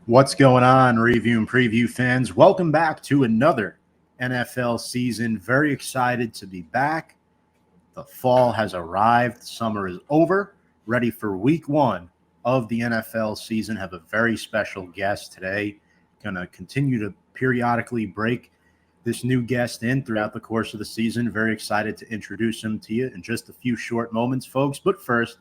What's going on, review and preview fans? Welcome back to another NFL season. Very excited to be back. The fall has arrived. Summer is over. Ready for week one of the NFL season. Have a very special guest today. Going to continue to periodically break this new guest in throughout the course of the season. Very excited to introduce him to you in just a few short moments, folks. But first,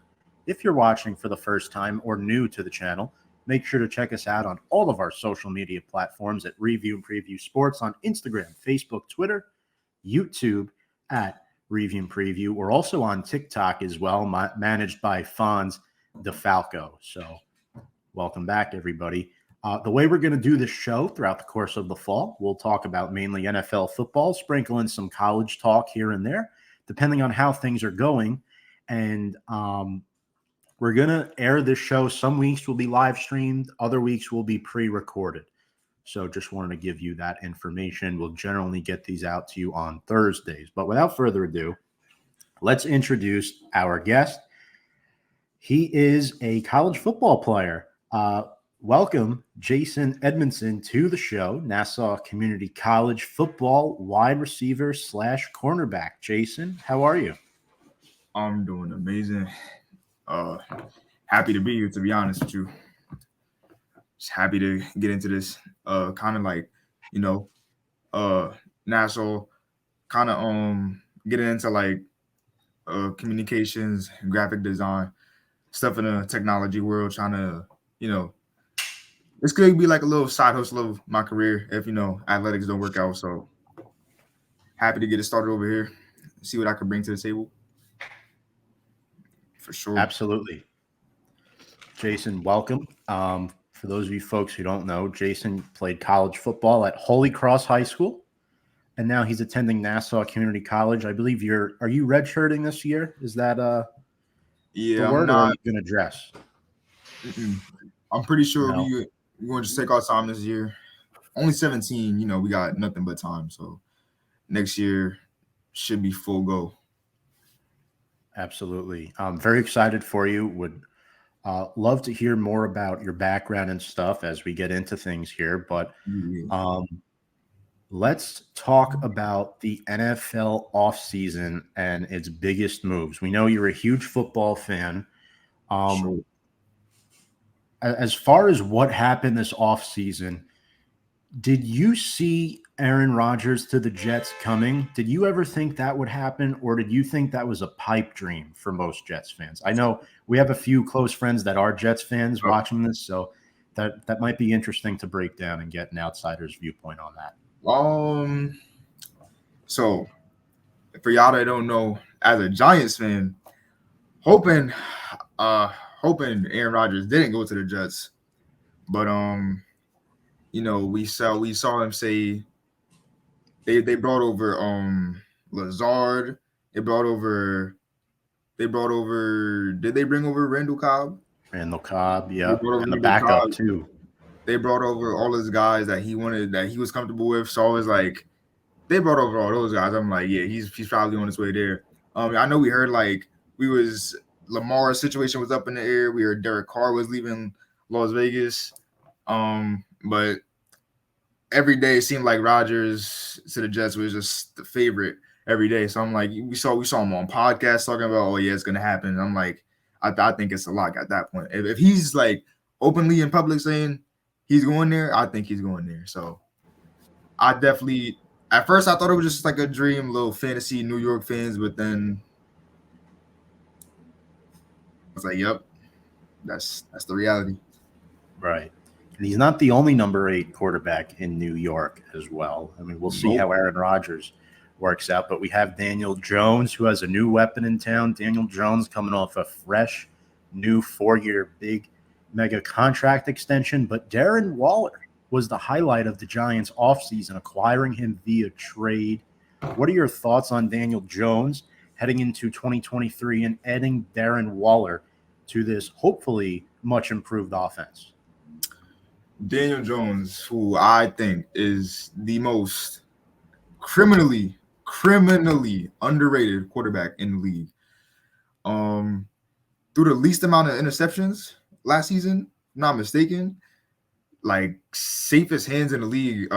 if you're watching for the first time or new to the channel, make sure to check us out on all of our social media platforms at Review and Preview Sports on Instagram, Facebook, Twitter, YouTube at Review and Preview. We're also on TikTok as well, managed by Fonz DeFalco. So welcome back, everybody. The way we're going to do this show throughout the course of the fall, we'll talk about mainly NFL football, sprinkle in some college talk here and there, depending on how things are going. And we're going to air this show. Some weeks will be live streamed. Other weeks will be pre-recorded. So just wanted to give you that information. We'll generally get these out to you on Thursdays. But without further ado, let's introduce our guest. He is a college football player. Welcome, Jayson Edmondson, to the show. Nassau Community College football wide receiver / cornerback. Jayson, how are you? I'm doing amazing. Happy to be here, to be honest with you. Just happy to get into this kind of like, Nassau, kind of getting into like communications, graphic design, stuff in the technology world, trying to, it's going to be like a little side hustle of my career if, athletics don't work out. So happy to get it started over here, see what I can bring to the table. For sure. Absolutely. Jayson, welcome. For those of you folks who don't know, Jayson played college football at Holy Cross High School, and now he's attending Nassau Community College. I believe are you redshirting this year? Is that the word, or are you going to dress? I'm pretty sure we're going to take our time this year. Only 17, we got nothing but time. So next year should be full go. Absolutely. I'm very excited for you. Would love to hear more about your background and stuff as we get into things here. But let's talk about the NFL offseason and its biggest moves. We know you're a huge football fan. Sure. As far as what happened this offseason, did you see Aaron Rodgers to the Jets coming? Did you ever think that would happen, or did you think that was a pipe dream for most Jets fans? I know we have a few close friends that are Jets fans watching this, so that might be interesting to break down and get an outsider's viewpoint on that. So for y'all that don't know, as a Giants fan, hoping Aaron Rodgers didn't go to the Jets, but we saw him say they brought over Lazard. They brought over. Did they bring over Randall Cobb? Randall Cobb, yeah, and the backup too. They brought over all those guys that he wanted, that he was comfortable with. So I was like, they brought over all those guys. I'm like, yeah, he's probably on his way there. I know we heard like Lamar's situation was up in the air. We heard Derek Carr was leaving Las Vegas. But every day it seemed like Rodgers to the Jets was just the favorite every day. So I'm like, we saw him on podcasts talking about, oh yeah, it's gonna happen. And I'm like, I think it's a lock at that point. If he's like openly in public saying he's going there, I think he's going there. So I definitely, at first I thought it was just like a dream, little fantasy New York fans, but then I was like, yep, that's the reality. Right. And he's not the only number 8 quarterback in New York as well. I mean, we'll see how Aaron Rodgers works out, but we have Daniel Jones, who has a new weapon in town. Daniel Jones coming off a fresh new 4-year big mega contract extension. But Darren Waller was the highlight of the Giants offseason, acquiring him via trade. What are your thoughts on Daniel Jones heading into 2023 and adding Darren Waller to this hopefully much improved offense? Daniel Jones, who I think is the most criminally underrated quarterback in the league. Through the least amount of interceptions last season, if not mistaken. like safest hands in the league.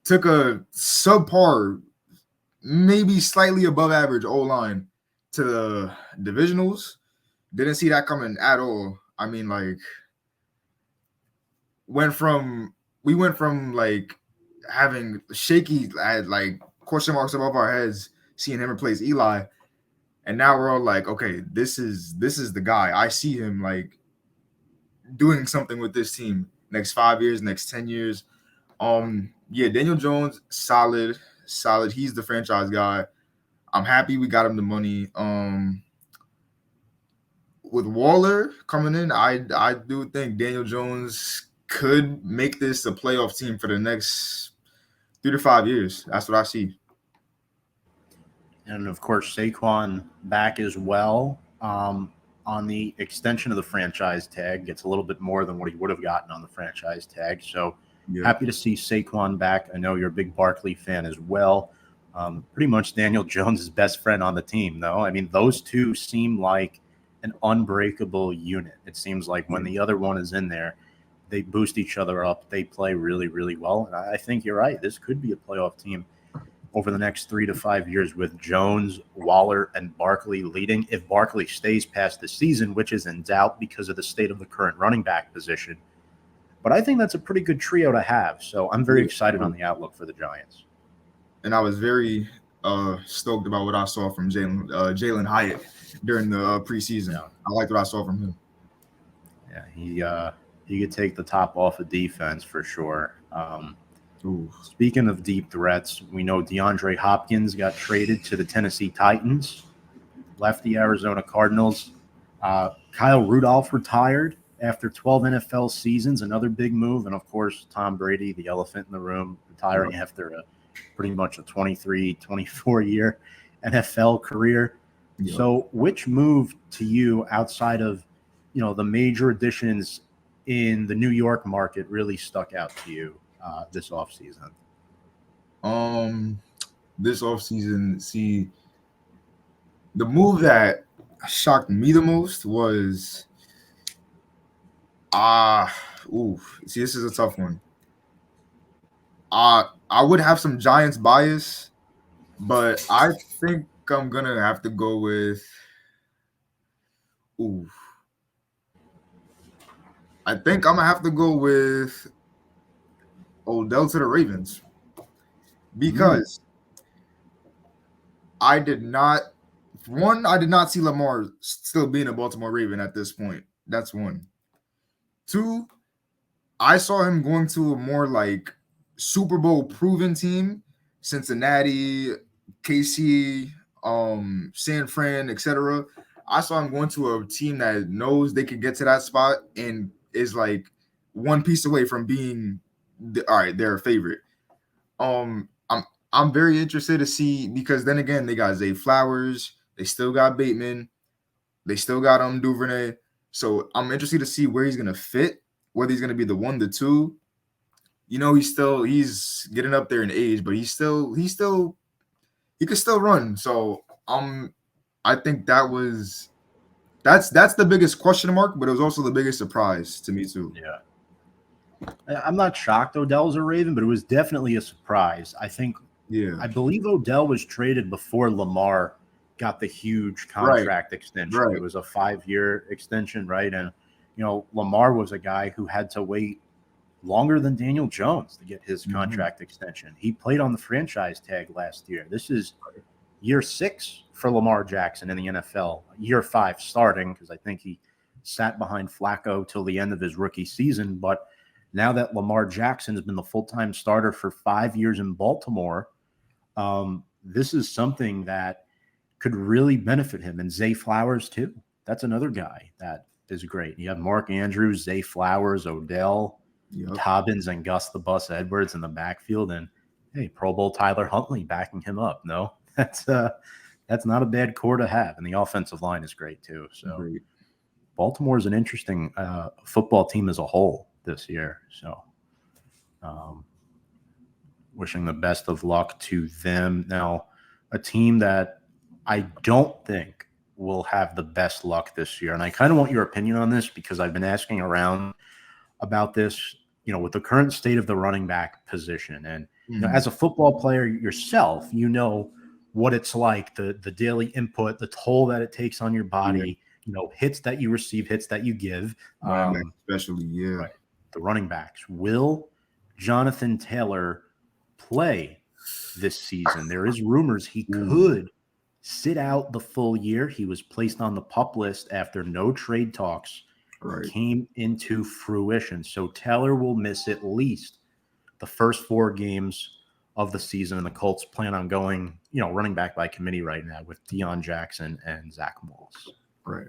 Took a subpar, maybe slightly above average O-line to the divisionals. Didn't see that coming at all. I mean, like, we went from like having shaky like question marks above our heads, seeing him replace Eli, and now we're all like, okay, this is the guy. I see him like doing something with this team next 5 years, next 10 years. Yeah, Daniel Jones, solid. He's the franchise guy. I'm happy we got him the money. With Waller coming in, I do think Daniel Jones could make this a playoff team for the next 3 to 5 years. That's what I see. And of course, Saquon back as well. On the extension of the franchise tag, gets a little bit more than what he would have gotten on the franchise tag. So happy to see Saquon back. I know you're a big Barkley fan as well. Pretty much Daniel Jones' best friend on the team, though. I mean, those two seem like an unbreakable unit. It seems like when the other one is in there, they boost each other up. They play really, really well. And I think you're right. This could be a playoff team over the next 3 to 5 years with Jones, Waller, and Barkley leading. If Barkley stays past the season, which is in doubt because of the state of the current running back position. But I think that's a pretty good trio to have. So I'm very excited on the outlook for the Giants. And I was very stoked about what I saw from Jalen Hyatt during the preseason. Yeah. I liked what I saw from him. Yeah, he could take the top off of defense for sure. Speaking of deep threats, we know DeAndre Hopkins got traded to the Tennessee Titans, left the Arizona Cardinals. Kyle Rudolph retired after 12 NFL seasons, another big move. And, of course, Tom Brady, the elephant in the room, retiring after pretty much a 23, 24-year NFL career. Yep. So which move to you outside of, the major additions in the New York market really stuck out to you this offseason? This offseason, see, the move that shocked me the most was see, this is a tough one. I would have some Giants bias, but I think I'm gonna have to go with I think I'm gonna have to go with Odell to the Ravens because I did not see Lamar still being a Baltimore Raven at this point. That's one. Two, I saw him going to a more like Super Bowl proven team, Cincinnati, KC, San Fran, etc. I saw him going to a team that knows they could get to that spot and is like one piece away from being their favorite. I'm very interested to see, because then again they got Zay Flowers, they still got Bateman, they still got Duvernay. So I'm interested to see where he's gonna fit, whether he's gonna be the 1, the 2. He's getting up there in age, but he could still run. So I think that's the biggest question mark, but it was also the biggest surprise to me too. Yeah. I'm not shocked Odell's a Raven, but it was definitely a surprise. I believe Odell was traded before Lamar got the huge contract extension. Right. It was a 5-year extension, right? And, Lamar was a guy who had to wait longer than Daniel Jones to get his contract extension. He played on the franchise tag last year. This is year 6 for Lamar Jackson in the NFL, year 5 starting, because I think he sat behind Flacco till the end of his rookie season. But now that Lamar Jackson has been the full-time starter for 5 years in Baltimore, this is something that could really benefit him. And Zay Flowers, too. That's another guy that is great. You have Mark Andrews, Zay Flowers, Odell, Dobbins, and Gus the Bus Edwards in the backfield. And, hey, Pro Bowl Tyler Huntley backing him up. No, that's not a bad core to have. And the offensive line is great, too. So Baltimore is an interesting football team as a whole this year. So wishing the best of luck to them. Now, a team that I don't think will have the best luck this year, and I kind of want your opinion on this because I've been asking around about this with the current state of the running back position, and as a football player yourself, what it's like, the daily input, the toll that it takes on your body, hits that you receive, hits that you give. Running back especially, right, the running backs. Will Jonathan Taylor play this season? There is rumors he could sit out the full year. He was placed on the PUP list after no trade talks came into fruition. So Taylor will miss at least the first 4 games of the season, and the Colts plan on going, running back by committee right now with Deion Jackson and Zach Moss. Right.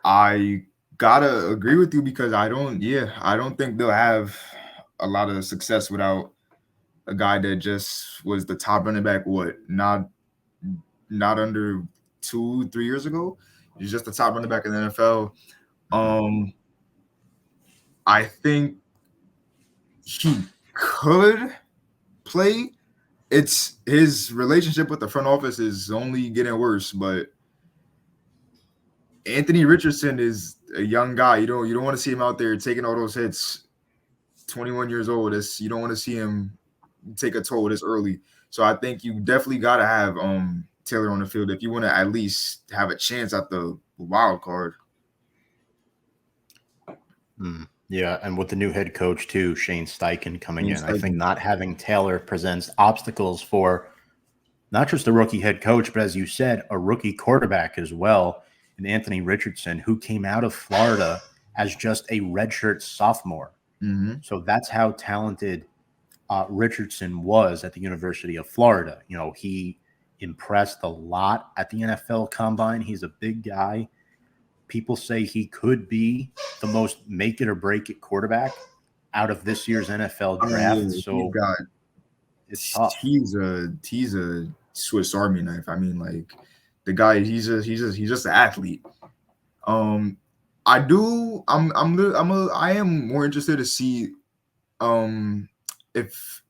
I gotta agree with you because I don't think they'll have a lot of success without a guy that just was the top running back. Not under 2-3 years ago. He's just the top running back in the NFL. I think he could play. It's his relationship with the front office is only getting worse, but Anthony Richardson is a young guy. You don't want to see him out there taking all those hits. 21 years old. You don't want to see him take a toll this early. So I think you definitely got to have Taylor on the field if you want to at least have a chance at the wild card. Yeah, and with the new head coach too, Shane Steichen coming in, I think not having Taylor presents obstacles for not just a rookie head coach, but as you said, a rookie quarterback as well, and Anthony Richardson, who came out of Florida as just a redshirt sophomore. So that's how talented Richardson was at the University of Florida. He impressed a lot at the NFL Combine. He's a big guy. People say he could be the most make it or break it quarterback out of this year's NFL draft. It's tough. He's a Swiss Army knife. I mean, like the guy, he's just an athlete. I am more interested to see if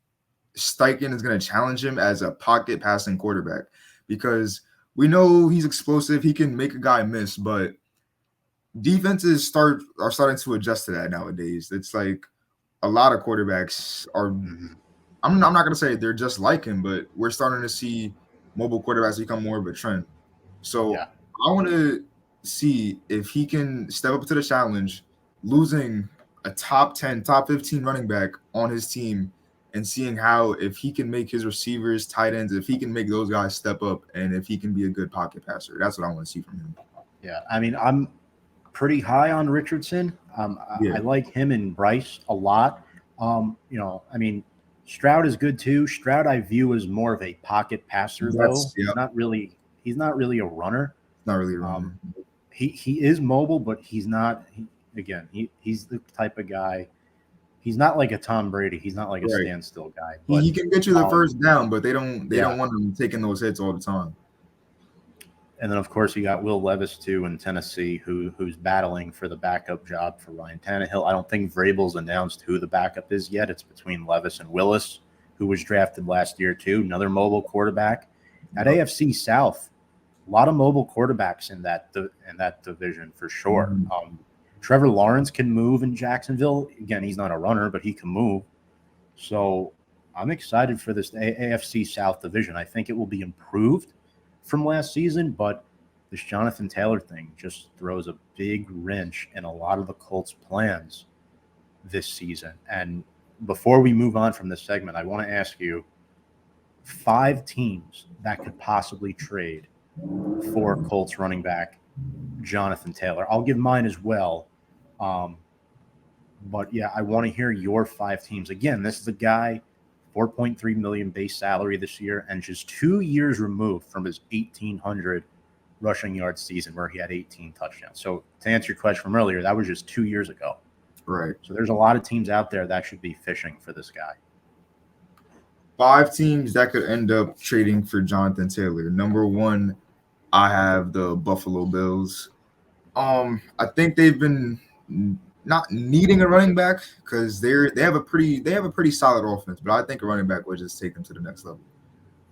Steichen is going to challenge him as a pocket passing quarterback, because we know he's explosive. He can make a guy miss, but defenses are starting to adjust to that nowadays. It's like a lot of quarterbacks are. I'm not going to say they're just like him, but we're starting to see mobile quarterbacks become more of a trend. So I want to see if he can step up to the challenge, losing a top 10, top 15 running back on his team, and seeing how if he can make his receivers, tight ends, if he can make those guys step up, and if he can be a good pocket passer. That's what I want to see from him. Yeah, I mean, I'm pretty high on Richardson. I like him and Bryce a lot. I mean, Stroud is good too. Stroud I view as more of a pocket passer, though. He's not really a runner. Not really a runner. He is mobile, but he's not. He's the type of guy. He's not like a Tom Brady. He's not like a standstill guy. But, he can get you the first down, but they don't want him taking those hits all the time. And then, of course, you got Will Levis, too, in Tennessee, who's battling for the backup job for Ryan Tannehill. I don't think Vrabel's announced who the backup is yet. It's between Levis and Willis, who was drafted last year, too. Another mobile quarterback. At AFC South, a lot of mobile quarterbacks in that division for sure. Trevor Lawrence can move in Jacksonville. Again, he's not a runner, but he can move. So I'm excited for this AFC South division. I think it will be improved from last season, but this Jonathan Taylor thing just throws a big wrench in a lot of the Colts' plans this season. And before we move on from this segment, I want to ask you 5 teams that could possibly trade for Colts running back Jonathan Taylor. I'll give mine as well. But yeah, I want to hear your 5 teams. Again, this is a guy, $4.3 million base salary this year, and just 2 years removed from his 1,800 rushing yard season where he had 18 touchdowns. So to answer your question from earlier, that was just 2 years ago. Right. So there's a lot of teams out there that should be fishing for this guy. 5 teams that could end up trading for Jonathan Taylor. Number 1, I have the Buffalo Bills. I think they've been not needing a running back because they have a pretty solid offense, but I think a running back would just take them to the next level.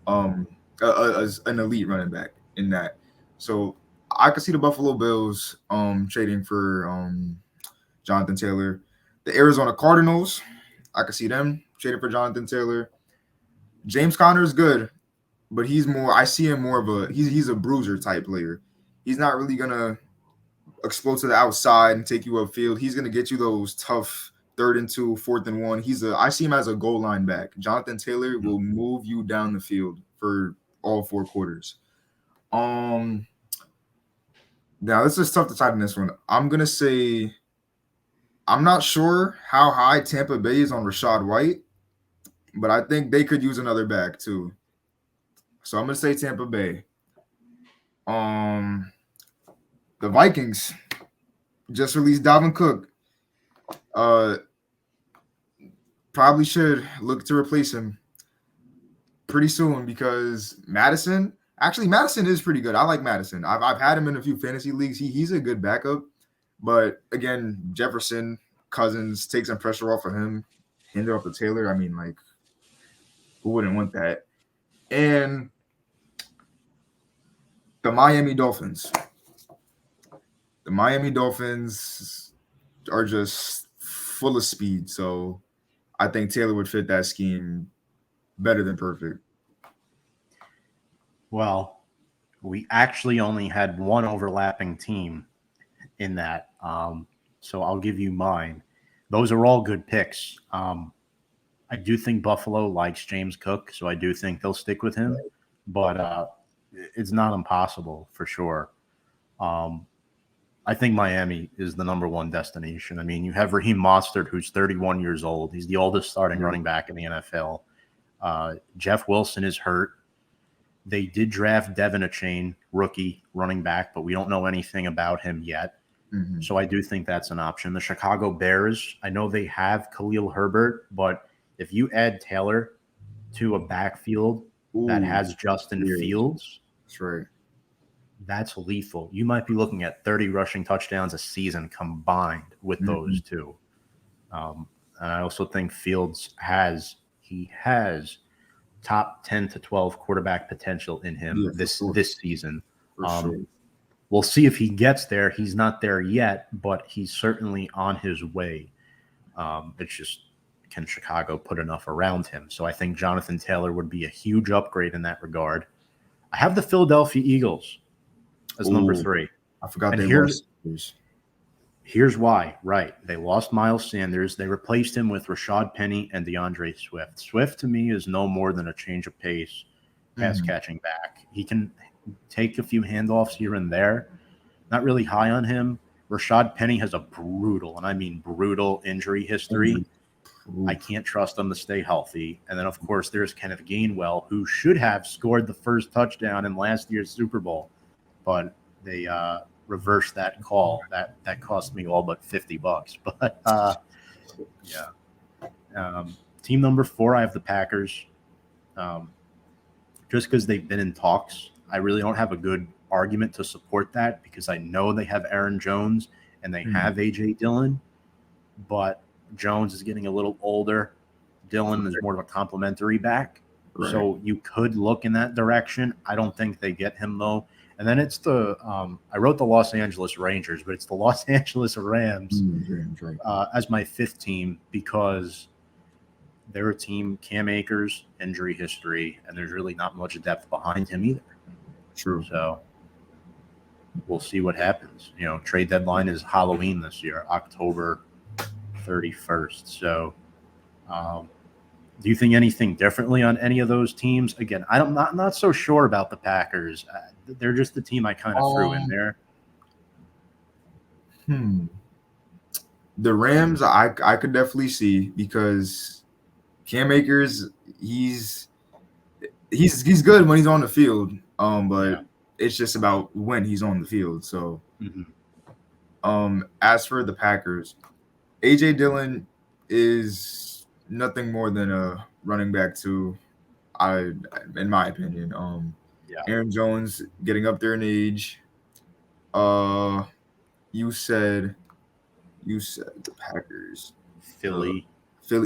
An elite running back in that. So I could see the Buffalo Bills trading for Jonathan Taylor. The Arizona Cardinals, I could see them trading for Jonathan Taylor. James Conner is good, but I see him more of he's a bruiser type player. He's not really gonna explode to the outside and take you upfield. He's gonna get you those tough 3rd and 2, 4th and 1. I see him as a goal line back. Jonathan Taylor will move you down the field for all 4 quarters. Now this is tough to type in this one. I'm gonna say I'm not sure how high Tampa Bay is on Rachaad White, but I think they could use another back too. So I'm gonna say Tampa Bay. The Vikings just released Dalvin Cook. Probably should look to replace him pretty soon because Madison is pretty good. I like Madison. I've had him in a few fantasy leagues. He's a good backup, but again, Jefferson, Cousins, take some pressure off of him, hand it off to Taylor. I mean, like, who wouldn't want that? And the Miami Dolphins. The Miami Dolphins are just full of speed, so I think Taylor would fit that scheme better than perfect. Well, we actually only had one overlapping team in that, so I'll give you mine. Those are all good picks. I do think Buffalo likes James Cook, so I do think they'll stick with him, but it's not impossible for sure. I think Miami is the number one destination. I mean, you have Raheem Mostert, who's 31 years old. He's the oldest starting running back in the NFL. Jeff Wilson is hurt. They did draft Devin Achane, rookie running back, but we don't know anything about him yet. Mm-hmm. So I do think that's an option. The Chicago Bears, I know they have Khalil Herbert, but if you add Taylor to a backfield that has Justin Fields, that's right. That's lethal. You might be looking at 30 rushing touchdowns a season combined with those two. And I also think Fields has top 10 to 12 quarterback potential in him this season. Sure. We'll see if he gets there. He's not there yet, but he's certainly on his way. It's just, can Chicago put enough around him? So I think Jonathan Taylor would be a huge upgrade in that regard. I have the Philadelphia Eagles as number 3. I forgot and they lost. Here's why. Right. They lost Miles Sanders. They replaced him with Rashad Penny and DeAndre Swift. Swift, to me, is no more than a change of pace, pass-catching back. He can take a few handoffs here and there. Not really high on him. Rashad Penny has a brutal, and I mean brutal, injury history. I can't trust him to stay healthy. And then, of course, there's Kenneth Gainwell, who should have scored the first touchdown in last year's Super Bowl. But they reversed that call. That cost me all but $50. But team number 4, I have the Packers. Just because they've been in talks, I really don't have a good argument to support that because I know they have Aaron Jones and they have A.J. Dillon, but Jones is getting a little older. Dillon is more of a complimentary back. Right. So you could look in that direction. I don't think they get him, though. And then it's the I wrote the Los Angeles Rangers, but it's the Los Angeles Rams as my 5th team because they're a team, Cam Akers, injury history, and there's really not much depth behind him either. True. So we'll see what happens. You know, trade deadline is Halloween this year, October 31st. So do you think anything differently on any of those teams? Again, I'm not so sure about the Packers. They're just the team I kind of threw in there. The Rams, I could definitely see because Cam Akers, he's good when he's on the field. But it's just about when he's on the field. So, as for the Packers, A.J. Dillon is nothing more than a running back too, in my opinion. Aaron Jones getting up there in age. You said the Packers. Philly. The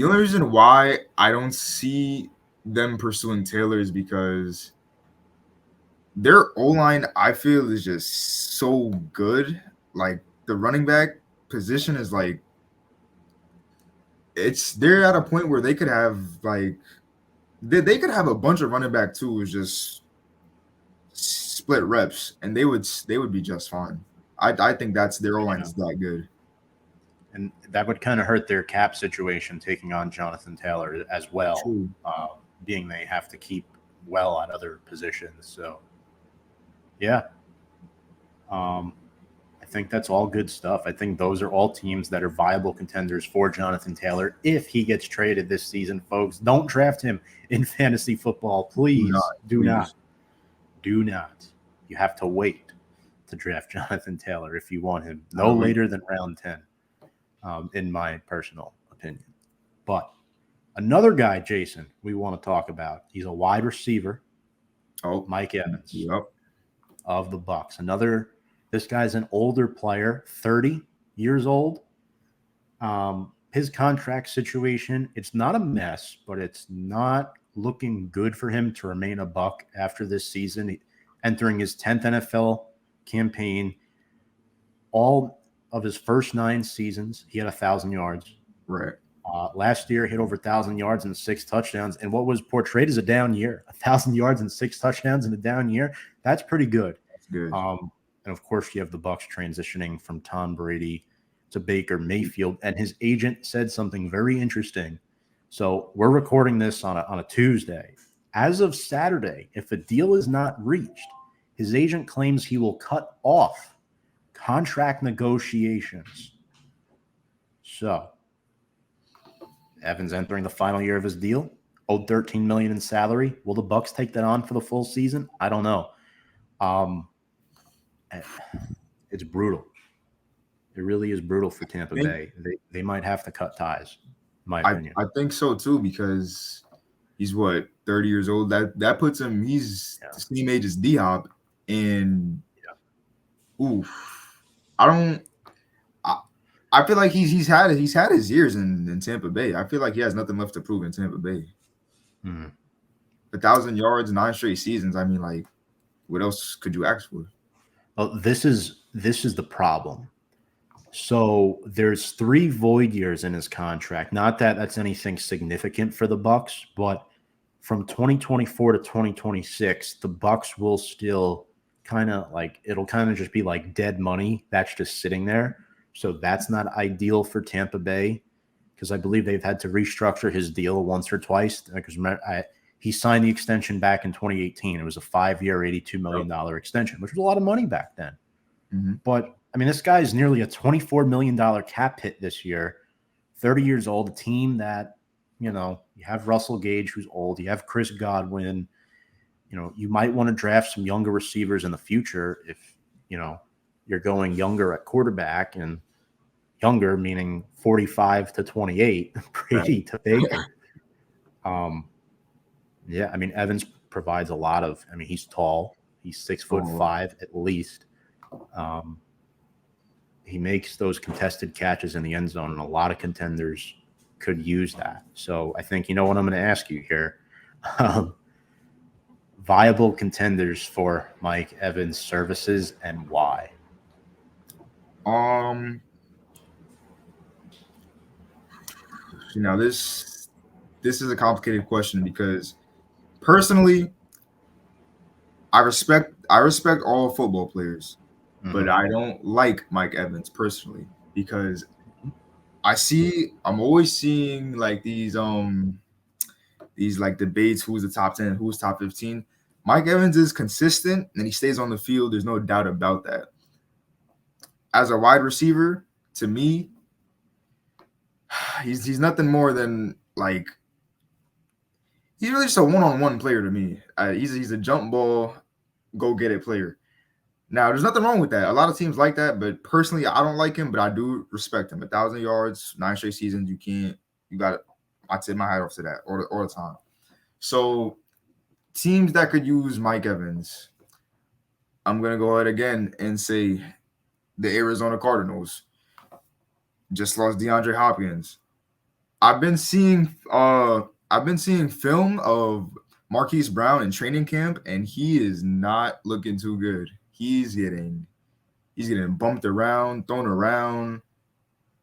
only reason why I don't see them pursuing Taylor is because their O-line, I feel, is just so good. Like the running back position is like they're at a point where they could have like they could have a bunch of running back too, is just split reps, and they would be just fine. I think that's their O-line Yeah. is that good. And that would kind of hurt their cap situation taking on Jonathan Taylor as well, True. being they have to keep well at other positions. So, yeah, I think that's all good stuff. I think those are all teams that are viable contenders for Jonathan Taylor if he gets traded this season, folks. Don't draft him in fantasy football, please. Do not. You have to wait to draft Jonathan Taylor if you want him no later than round 10, in my personal opinion. But another guy, Jason, we want to talk about. He's a wide receiver. Oh, Mike Evans. Yep. Of the Bucs. This guy's an older player, 30 years old. His contract situation, it's not a mess, but it's not looking good for him to remain a Buc after this season. Entering his 10th NFL campaign, all of his first 9 seasons, he had 1,000 yards. Right. Last year, hit over 1,000 yards and 6 touchdowns. And what was portrayed as a down year, 1,000 yards and 6 touchdowns in a down year, that's pretty good. That's good. And of course, you have the Bucs transitioning from Tom Brady to Baker Mayfield. And his agent said something very interesting. So we're recording this on a Tuesday. As of Saturday, if a deal is not reached, his agent claims he will cut off contract negotiations. So Evans entering the final year of his deal, owed $13 million in salary. Will the Bucs take that on for the full season? I don't know. It's brutal. It really is brutal for Tampa Bay. They might have to cut ties, in my opinion. I think so too, because he's 30 years old. That puts him. He's the same age as D-Hop, and I feel like he's had his years in Tampa Bay. I feel like he has nothing left to prove in Tampa Bay. 1,000 yards, 9 straight seasons. I mean, like, what else could you ask for? Well, this is the problem. So there's 3 void years in his contract. Not that that's anything significant for the Bucs, but from 2024 to 2026, the Bucs will still it'll kind of just be like dead money that's just sitting there. So that's not ideal for Tampa Bay, because I believe they've had to restructure his deal once or twice. Because he signed the extension back in 2018. It was a 5-year, $82 million extension, which was a lot of money back then. Mm-hmm. But I mean, this guy is nearly a $24 million cap hit this year, 30 years old, a team that, you have Russell Gage, who's old. You have Chris Godwin. You might want to draft some younger receivers in the future if, you're going younger at quarterback, and younger meaning 45 to 28, Brady to Baker. Yeah, I mean, Evans provides a lot of, he's tall. He's 6'5" at least. He makes those contested catches in the end zone, and a lot of contenders could use that. So I think, what I'm going to ask you here. Viable contenders for Mike Evans' services, and why? Now this is a complicated question, because personally, I respect all football players, but I don't like Mike Evans personally, because I'm always seeing like these like debates, who's the top 10, who's top 15. Mike Evans is consistent and he stays on the field. There's no doubt about that. As a wide receiver, to me, he's nothing more than like, he's really just a one-on-one player to me. He's a jump ball, go get it player. Now, there's nothing wrong with that. A lot of teams like that, but personally, I don't like him, but I do respect him. 1,000 yards, 9 straight seasons, you got it. I tip my hat off to that all the time. So, teams that could use Mike Evans, I'm going to go ahead again and say the Arizona Cardinals just lost DeAndre Hopkins. I've been seeing film of Marquise Brown in training camp, and he is not looking too good. He's getting bumped around, thrown around.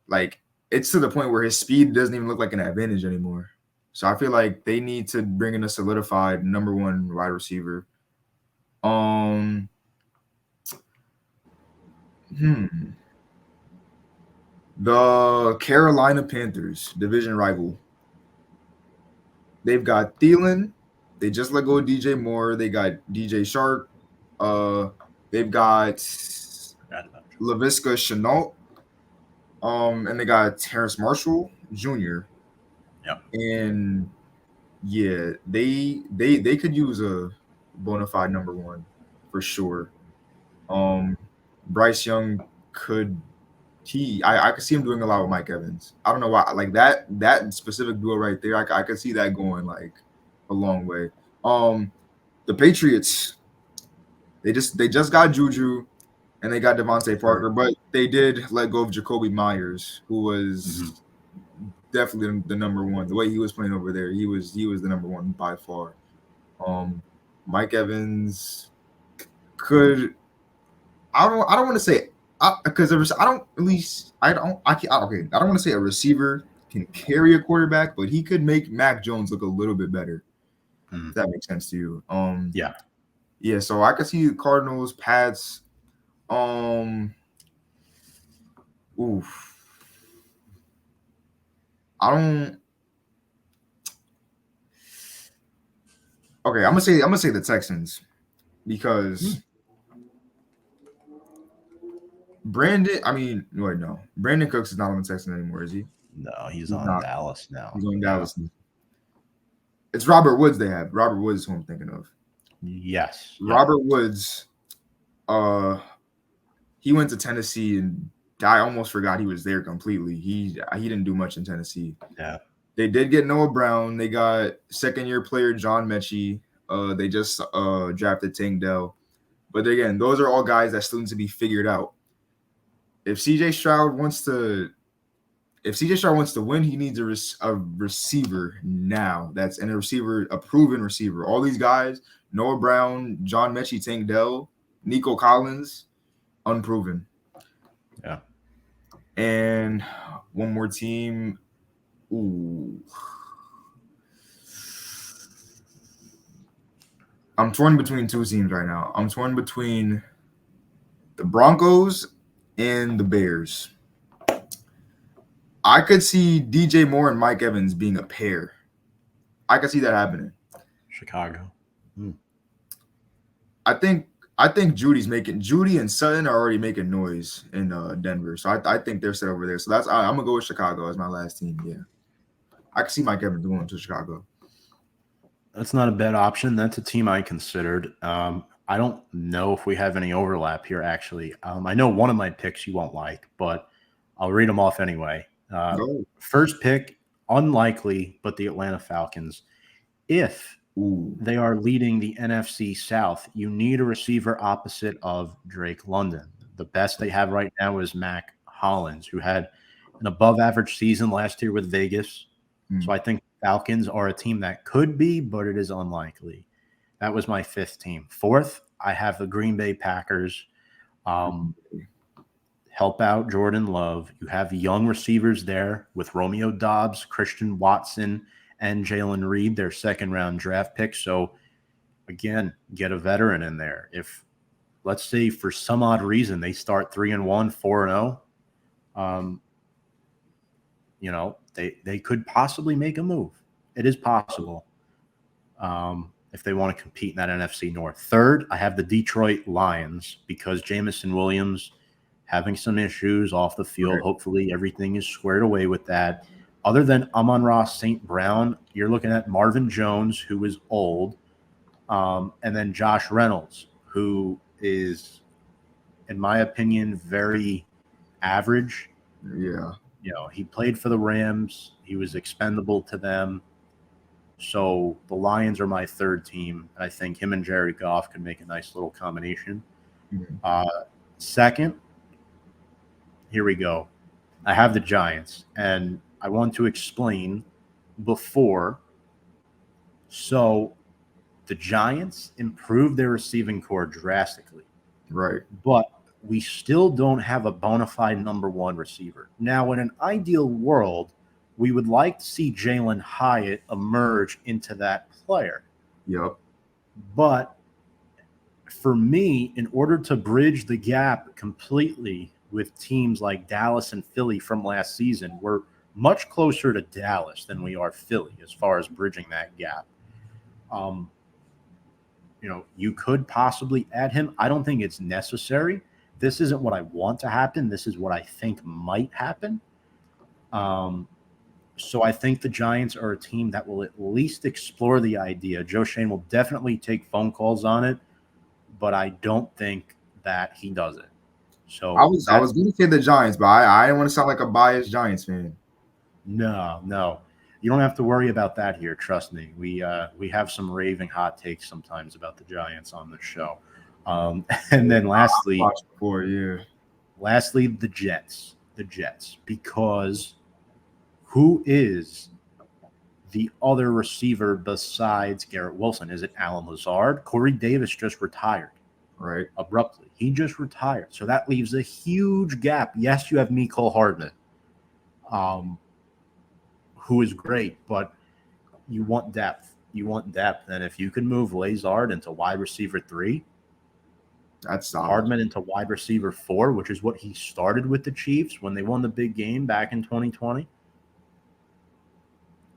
Like, it's to the point where his speed doesn't even look like an advantage anymore. So I feel like they need to bring in a solidified number one wide receiver. The Carolina Panthers, division rival. They've got Thielen. They just let go of DJ Moore. They got DJ Shark. They've got Laviska Shenault. And they got Terrace Marshall Jr. Yep. And yeah, they could use a bona fide number one for sure. Bryce Young could I could see him doing a lot with Mike Evans. I don't know why, like that specific duo right there. I could see that going like a long way. The Patriots, they just got Juju and they got Devontae Parker, but they did let go of Jacoby Myers, who was definitely the number one. The way he was playing over there, he was the number one by far. Mike Evans could. I don't want to say because I don't want to say a receiver can carry a quarterback, but he could make Mac Jones look a little bit better. If that makes sense to you. Yeah. So I could see the Cardinals, Pats. Oof. Okay, I'm gonna say the Texans because Brandon Cooks is not on the Texans anymore, is he? No, he's on Dallas now. He's on Dallas. It's Robert Woods they have. Robert Woods is who I'm thinking of. Yes. Robert Woods, he went to Tennessee and I almost forgot he was there completely. He didn't do much in Tennessee. Yeah. They did get Noah Brown. They got second-year player John Mechie. They just drafted Tank Dell. But again, those are all guys that still need to be figured out. If CJ Stroud wants to win, he needs a receiver now. That's a proven receiver. All these guys, Noah Brown, John Mechie, Tank Dell, Nico Collins, unproven. Yeah. And one more team. Ooh. I'm torn between two teams right now. I'm torn between the Broncos and the Bears. I could see DJ Moore and Mike Evans being a pair. I could see that happening. Chicago. I think Judy and Sutton are already making noise in Denver. So I think they're set over there. So I'm gonna go with Chicago as my last team. Yeah. I can see Mike Evans going to Chicago. That's not a bad option. That's a team I considered. I don't know if we have any overlap here, actually. I know one of my picks you won't like, but I'll read them off anyway. First pick, unlikely, but the Atlanta Falcons. If they are leading the NFC South, you need a receiver opposite of Drake London. The best they have right now is Mac Hollins, who had an above-average season last year with Vegas. So I think Falcons are a team that could be, but it is unlikely. That was my fifth team. Fourth, I have the Green Bay Packers. Help out Jordan Love. You have young receivers there with Romeo Doubs, Christian Watson, and Jalen Reed, their second-round draft pick. So, again, get a veteran in there. If, let's say, for some odd reason they start 3-1, 4-0, they could possibly make a move. It is possible if they want to compete in that NFC North. Third, I have the Detroit Lions because Jamison Williams having some issues off the field. Right. Hopefully everything is squared away with that. Other than Amon-Ra St. Brown, you're looking at Marvin Jones, who is old, and then Josh Reynolds, who is, in my opinion, very average. Yeah. He played for the Rams. He was expendable to them. So the Lions are my third team. I think him and Jared Goff could make a nice little combination. Second, here we go. I have the Giants, and I want to explain before. So The Giants improved their receiving core drastically. Right. But we still don't have a bona fide number one receiver. Now, in an ideal world, we would like to see Jalen Hyatt emerge into that player. Yep. But for me, in order to bridge the gap completely with teams like Dallas and Philly from last season, we're much closer to Dallas than we are Philly as far as bridging that gap. You could possibly add him. I don't think it's necessary. This isn't what I want to happen. This is what I think might happen. So I think the Giants are a team that will at least explore the idea. Joe Shane will definitely take phone calls on it, but I don't think that he does it. So I was going to say the Giants, but I didn't want to sound like a biased Giants fan. No. You don't have to worry about that here. Trust me. We have some raving hot takes sometimes about the Giants on the show. And then lastly, the Jets. The Jets, because who is the other receiver besides Garrett Wilson? Is it Alan Lazard? Corey Davis just retired. Right. Abruptly. He just retired. So that leaves a huge gap. Yes, you have Mecole Hardman, who is great, but you want depth. And if you can move Lazard into wide receiver 3, that's solid. Hardman into wide receiver 4, which is what he started with the Chiefs when they won the big game back in 2020,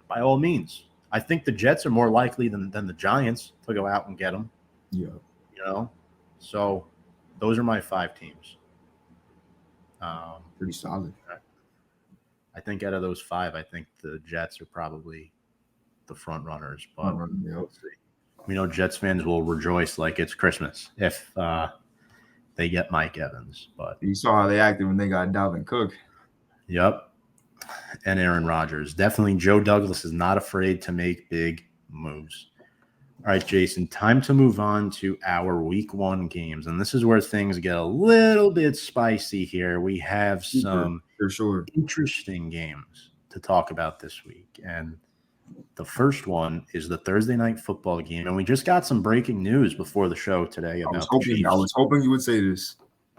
by all means. I think the Jets are more likely than the Giants to go out and get them. Yeah. So those are my 5 teams. Pretty solid. I think out of those 5, I think the Jets are probably the front runners. But we'll see. We know Jets fans will rejoice like it's Christmas if they get Mike Evans. But you saw how they acted when they got Dalvin Cook. Yep. And Aaron Rodgers. Definitely Joe Douglas is not afraid to make big moves. All right, Jason, time to move on to our week 1 games. And this is where things get a little bit spicy here. We have some interesting games to talk about this week. And the first one is the Thursday night football game. And we just got some breaking news before the show today about the Chiefs. I was hoping you would say this.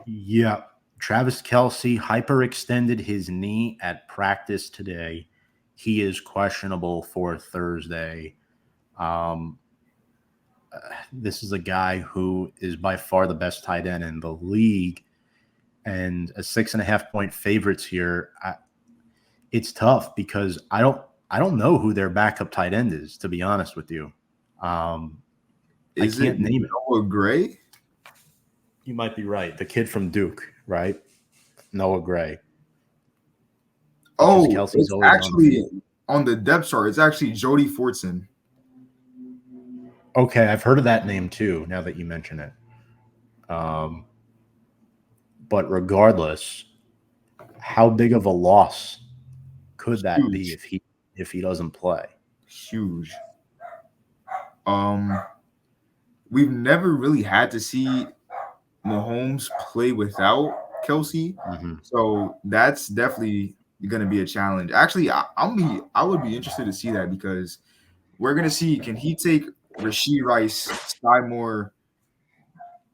Yeah. Travis Kelce hyperextended his knee at practice today. He is questionable for Thursday. This is a guy who is by far the best tight end in the league, and a 6.5-point favorites here. It's tough because I don't know who their backup tight end is, to be honest with you. I can't name it. Noah Gray? You might be right. The kid from Duke, right? Noah Gray. Oh, it's actually on the depth chart. It's actually Jody Fortson. Okay, I've heard of that name too, now that you mention it. But regardless, how big of a loss could that be if he doesn't play? Huge. We've never really had to see Mahomes play without Kelce, so that's definitely going to be a challenge. Actually, I would be interested to see that because we're going to see, can he take Rashee Rice, Sky Moore,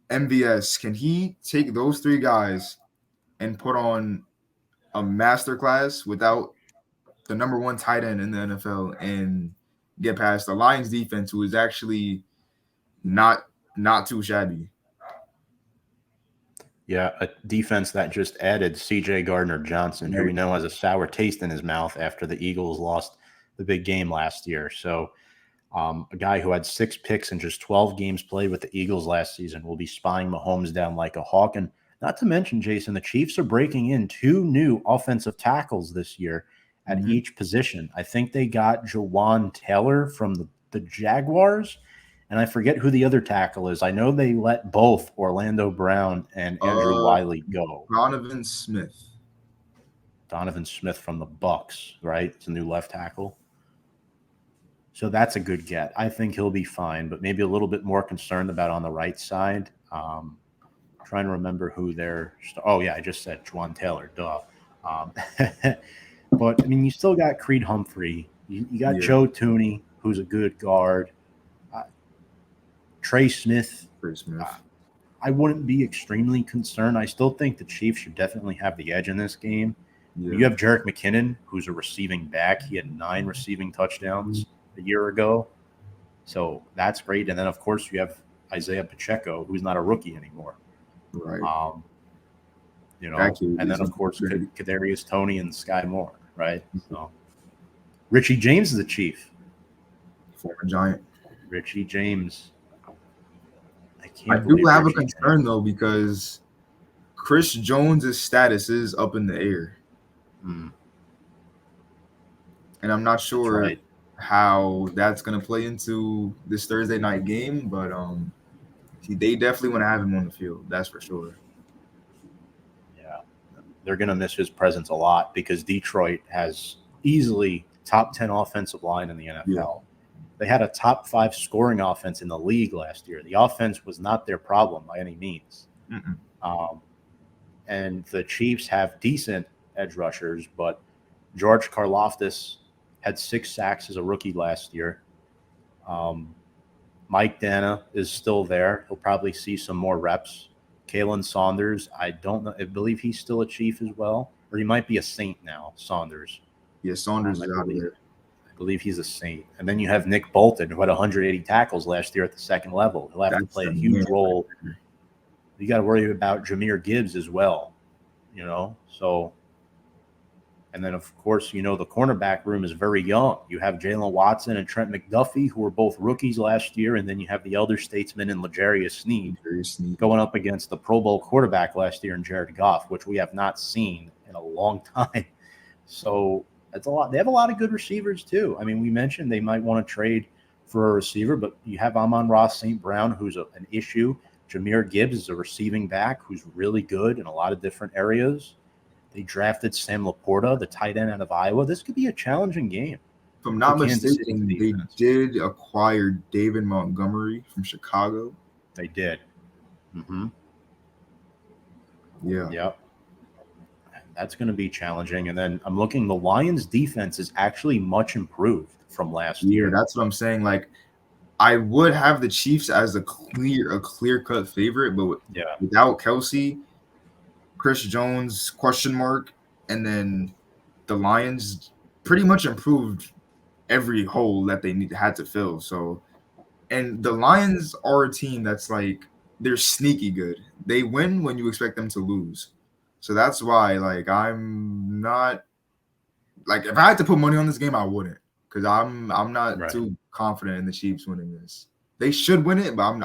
MVS? Can he take those 3 guys and put on a masterclass without the number 1 tight end in the NFL and get past the Lions defense, who is actually not too shabby? Yeah, a defense that just added C.J. Gardner-Johnson, who we know has a sour taste in his mouth after the Eagles lost the big game last year. So a guy who had 6 picks and just 12 games played with the Eagles last season will be spying Mahomes down like a hawk. And not to mention, Jason, the Chiefs are breaking in 2 new offensive tackles this year at each position. I think they got Jawan Taylor from the Jaguars, and I forget who the other tackle is. I know they let both Orlando Brown and Andrew Wiley go. Donovan Smith from the Bucs, right? It's a new left tackle. So that's a good get. I think he'll be fine, but maybe a little bit more concerned about on the right side. Trying to remember who they're – oh, yeah, I just said Juwan Taylor, duh. But, I mean, you still got Creed Humphrey. You got Joe Tooney, who's a good guard. Trey Smith, Chris Smith. I wouldn't be extremely concerned. I still think the Chiefs should definitely have the edge in this game. Yeah. You have Jerick McKinnon, who's a receiving back. He had 9 receiving touchdowns a year ago. So that's great. And then, of course, you have Isaiah Pacheco, who's not a rookie anymore. Right. And then, of course, Kadarius Toney and Sky Moore, right? So Richie James is a Chief. Former Giant. Richie James. I do have a concern, though, because Chris Jones' status is up in the air. And I'm not sure how that's going to play into this Thursday night game, but they definitely want to have him on the field. That's for sure. Yeah. They're going to miss his presence a lot because Detroit has easily top 10 offensive line in the NFL. Yeah. They had a top 5 scoring offense in the league last year. The offense was not their problem by any means. And the Chiefs have decent edge rushers, but George Karlaftis had 6 sacks as a rookie last year. Mike Dana is still there. He'll probably see some more reps. Kalen Saunders, I don't know. I believe he's still a Chief as well, or he might be a Saint now, Saunders. Yeah, Saunders is out of there. I believe he's a Saint. And then you have Nick Bolton, who had 180 tackles last year at the second level. He'll have to play a huge role. You got to worry about Jahmyr Gibbs as well, So, and then, of course, the cornerback room is very young. You have Jalen Watson and Trent McDuffie, who were both rookies last year. And then you have the elder statesman and L'Jarius Sneed going up against the Pro Bowl quarterback last year in Jared Goff, which we have not seen in a long time. So that's a lot. They have a lot of good receivers, too. I mean, we mentioned they might want to trade for a receiver, but you have Amon-Ra St. Brown, who's an issue. Jahmyr Gibbs is a receiving back who's really good in a lot of different areas. They drafted Sam Laporta, the tight end out of Iowa. This could be a challenging game. If I'm not mistaken, they did acquire David Montgomery from Chicago. They did. Yeah. Yep. That's going to be challenging. And then I'm looking, the Lions defense is actually much improved from last year. That's what I'm saying. Like, I would have the Chiefs as a clear-cut favorite, but without Kelsey, Chris Jones, question mark, and then the Lions pretty much improved every hole that they had to fill. So, and the Lions are a team that's like, they're sneaky good. They win when you expect them to lose. So that's why, like, I'm not like, if I had to put money on this game, I wouldn't, because I'm not too confident in the Chiefs winning this. They should win it, but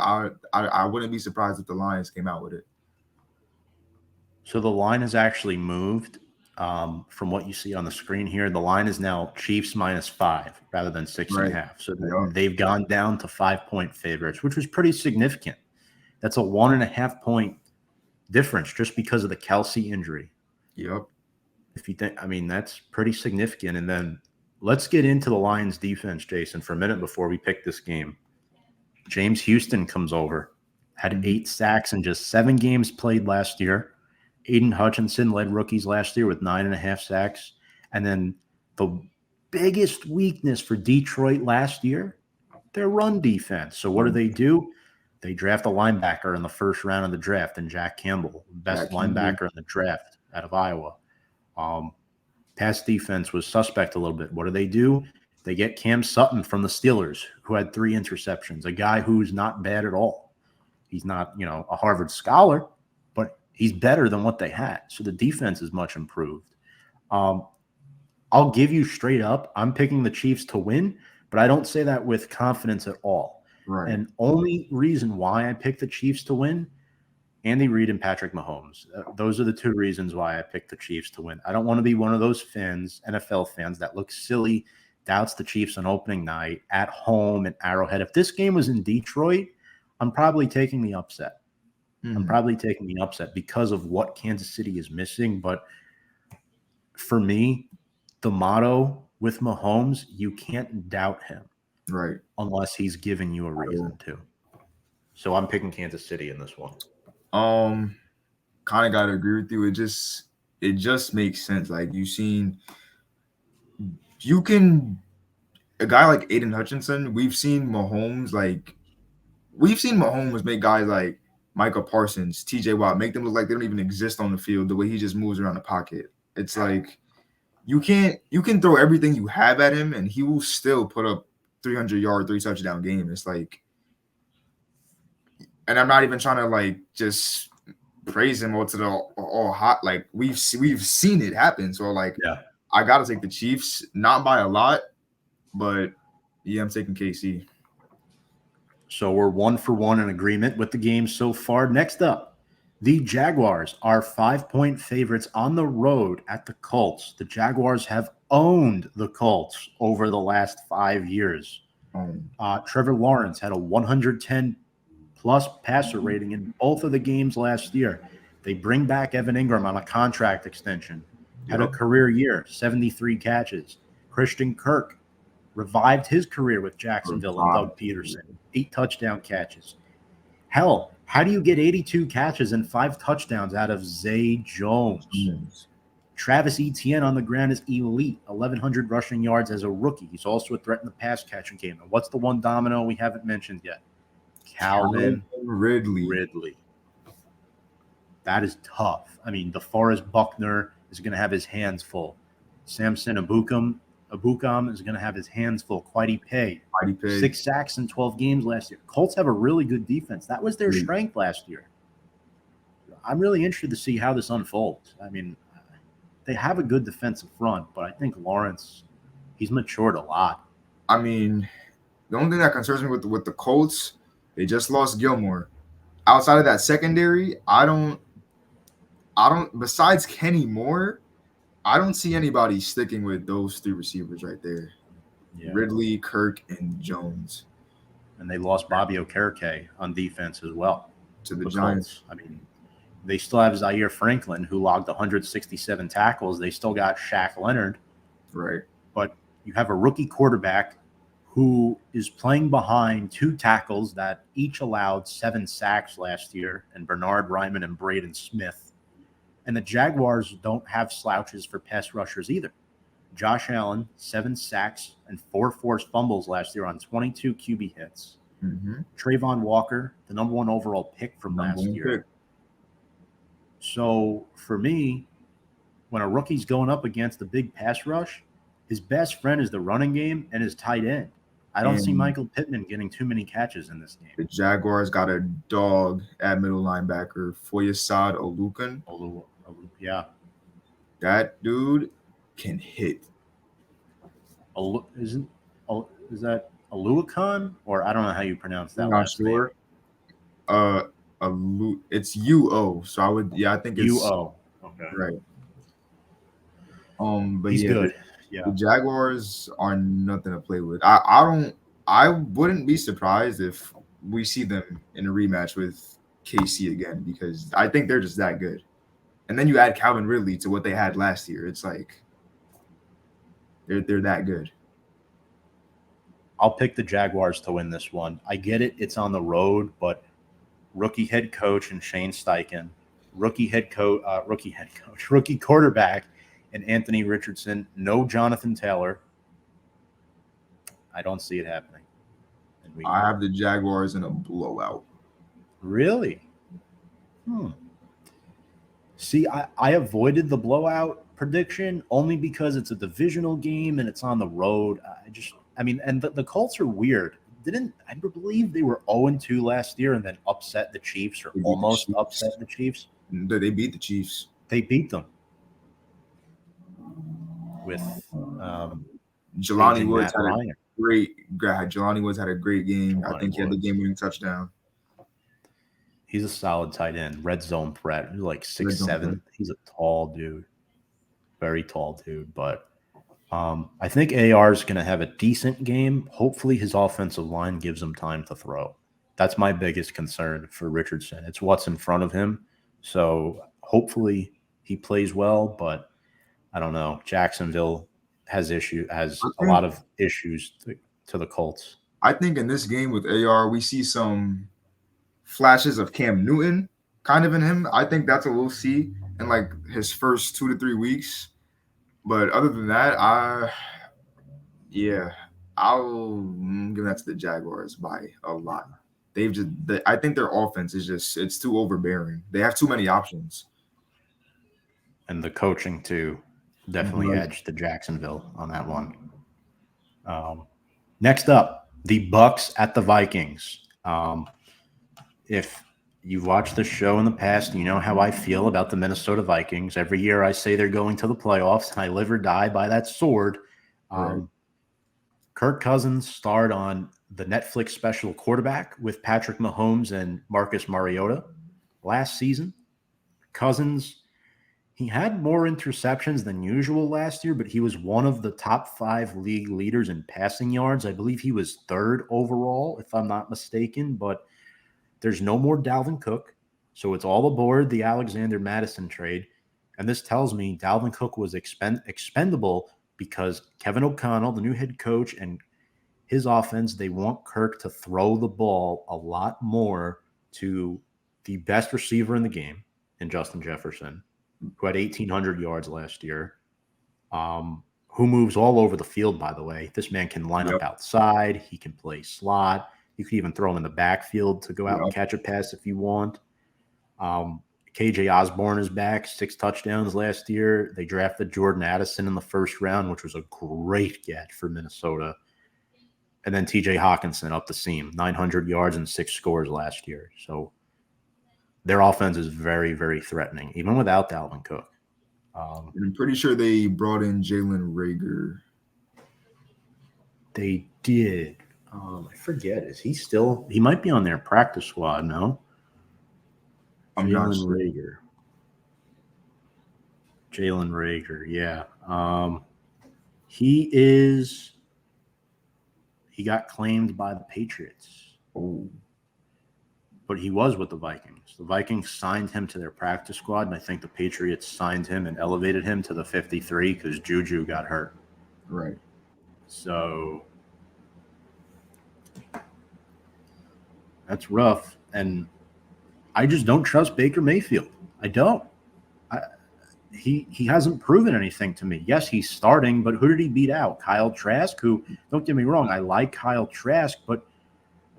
I wouldn't be surprised if the Lions came out with it. So the line has actually moved from what you see on the screen here. The line is now Chiefs -5 rather than 6.5. So they've gone down to 5-point favorites, which was pretty significant. That's a 1.5-point difference just because of the Kelsey injury. Yep. If you think, I mean, that's pretty significant. And then let's get into the Lions defense, Jason, for a minute before we pick this game. James Houston comes over, had 8 sacks in just 7 games played last year. Aiden Hutchinson led rookies last year with 9.5 sacks. And then the biggest weakness for Detroit last year, their run defense. So what do? They draft a linebacker in the first round of the draft, and Jack Campbell, best linebacker in the draft out of Iowa. Pass defense was suspect a little bit. What do? They get Cam Sutton from the Steelers, who had 3 interceptions, a guy who's not bad at all. He's not, a Harvard scholar, but he's better than what they had. So the defense is much improved. I'll give you straight up, I'm picking the Chiefs to win, but I don't say that with confidence at all. Right. And only reason why I picked the Chiefs to win, Andy Reid and Patrick Mahomes. Those are the 2 reasons why I picked the Chiefs to win. I don't want to be one of those fans, NFL fans, that looks silly, doubts the Chiefs on opening night at home at Arrowhead. If this game was in Detroit, I'm probably taking the upset. I'm probably taking the upset because of what Kansas City is missing. But for me, the motto with Mahomes, you can't doubt him. Right. Unless he's giving you a reason to. So I'm picking Kansas City in this one. Kind of got to agree with you. It just makes sense. Like, a guy like Aiden Hutchinson, we've seen Mahomes, like, we've seen Mahomes make guys like Micah Parsons, TJ Watt, make them look like they don't even exist on the field the way he just moves around the pocket. It's like you can throw everything you have at him and he will still put up 300-yard, 3-touchdown game. It's like, and I'm not even trying to like just praise him or to the all hot. Like we've seen it happen. So like, Yeah. I gotta take the Chiefs, not by a lot, but yeah, I'm taking KC. So we're 1-for-1 in agreement with the game so far. Next up, the Jaguars are 5-point favorites on the road at the Colts. The Jaguars have owned the Colts over the last 5 years. Trevor Lawrence had a 110-plus passer rating in both of the games last year. They bring back Evan Ingram on a contract extension. Had a career year, 73 catches. Christian Kirk revived his career with Jacksonville and Doug Peterson. 8 touchdown catches. Hell, how do you get 82 catches and 5 touchdowns out of Zay Jones? Travis Etienne on the ground is elite. 1,100 rushing yards as a rookie. He's also a threat in the pass catching game. And what's the one domino we haven't mentioned yet? Calvin Ridley. That is tough. I mean, DeForest Buckner is going to have his hands full. Samson Ebukam is going to have his hands full. Quidey Pay. 6 sacks in 12 games last year. Colts have a really good defense. That was their strength last year. I'm really interested to see how this unfolds. I mean, they have a good defensive front, but I think Lawrence, he's matured a lot. I mean, the only thing that concerns me with the Colts, they just lost Gilmore. Outside of that secondary, I don't. Besides Kenny Moore, I don't see anybody sticking with those 3 receivers right there. Yeah. Ridley, Kirk, and Jones. And they lost Bobby Okereke on defense as well to the Giants. I mean, they still have Zaire Franklin, who logged 167 tackles. They still got Shaq Leonard. Right. But you have a rookie quarterback who is playing behind 2 tackles that each allowed 7 sacks last year, and Bernard Ryman and Braden Smith. And the Jaguars don't have slouches for pass rushers either. Josh Allen, 7 sacks and 4 forced fumbles last year on 22 QB hits. Mm-hmm. Trayvon Walker, the number 1 overall pick from last year. So for me, when a rookie's going up against a big pass rush, his best friend is the running game and his tight end. I don't see Michael Pittman getting too many catches in this game. The Jaguars got a dog at middle linebacker, Foyesade Oluokun. Yeah. That dude can hit. Is that Oluokun? Or I don't know how you pronounce that. I'm not sure. It's UO. So I think it's UO. Okay. Right. But he's good. The Jaguars are nothing to play with. I wouldn't be surprised if we see them in a rematch with KC again, because I think they're just that good. And then you add Calvin Ridley to what they had last year. It's like they're that good. I'll pick the Jaguars to win this one. I get it. It's on the road, but rookie head coach and Shane Steichen, rookie quarterback and Anthony Richardson, no Jonathan Taylor. I don't see it happening. I have the Jaguars in a blowout. Really? See, I avoided the blowout prediction only because it's a divisional game and it's on the road. And the Colts are weird. I believe they were 0-2 last year and then upset the Chiefs, or almost upset the Chiefs. They beat the Chiefs. They beat them with Jelani Woods Jelani Woods had a great game. I think he had the game-winning touchdown. He's a solid tight end, red zone threat. He's like 6'7". He's a tall dude, very tall dude. But I think AR is going to have a decent game. Hopefully, his offensive line gives him time to throw. That's my biggest concern for Richardson. It's what's in front of him. So hopefully he plays well, but I don't know. Jacksonville has a lot of issues to the Colts. I think in this game with AR, we see some flashes of Cam Newton kind of in him. I think that's what we'll see in like his first 2 to 3 weeks. But other than that, I'll give that to the Jaguars by a lot. I think their offense is it's too overbearing. They have too many options. And the coaching too definitely Right. edged to Jacksonville on that one. Next up, the Bucs at the Vikings. If you've watched the show in the past, you know how I feel about the Minnesota Vikings. Every year I say they're going to the playoffs, and I live or die by that sword. Right. Kirk Cousins starred on the Netflix special Quarterback with Patrick Mahomes and Marcus Mariota last season. Cousins, he had more interceptions than usual last year, but he was one of the top 5 league leaders in passing yards. I believe he was 3rd overall, if I'm not mistaken, but there's no more Dalvin Cook, so it's all aboard the Alexander Madison trade. And this tells me Dalvin Cook was expendable because Kevin O'Connell, the new head coach, and his offense, they want Kirk to throw the ball a lot more to the best receiver in the game, in Justin Jefferson, who had 1,800 yards last year, who moves all over the field, by the way. This man can line up outside. He can play slot. You could even throw him in the backfield to go out and catch a pass if you want. KJ Osborne is back, 6 touchdowns last year. They drafted Jordan Addison in the first round, which was a great get for Minnesota. And then TJ Hawkinson up the seam, 900 yards and 6 scores last year. So their offense is very, very threatening, even without Dalvin Cook. And I'm pretty sure they brought in Jalen Reagor. They did. I forget. Is he still? He might be on their practice squad, no? I'm not Jalen sure. Reagor. Jalen Reagor, yeah. He got claimed by the Patriots. Oh. But he was with the Vikings. The Vikings signed him to their practice squad, and I think the Patriots signed him and elevated him to the 53 because Juju got hurt. Right. So that's rough. And I just don't trust Baker Mayfield. I don't. He hasn't proven anything to me. Yes, he's starting, but who did he beat out? Kyle Trask, who, don't get me wrong, I like Kyle Trask, but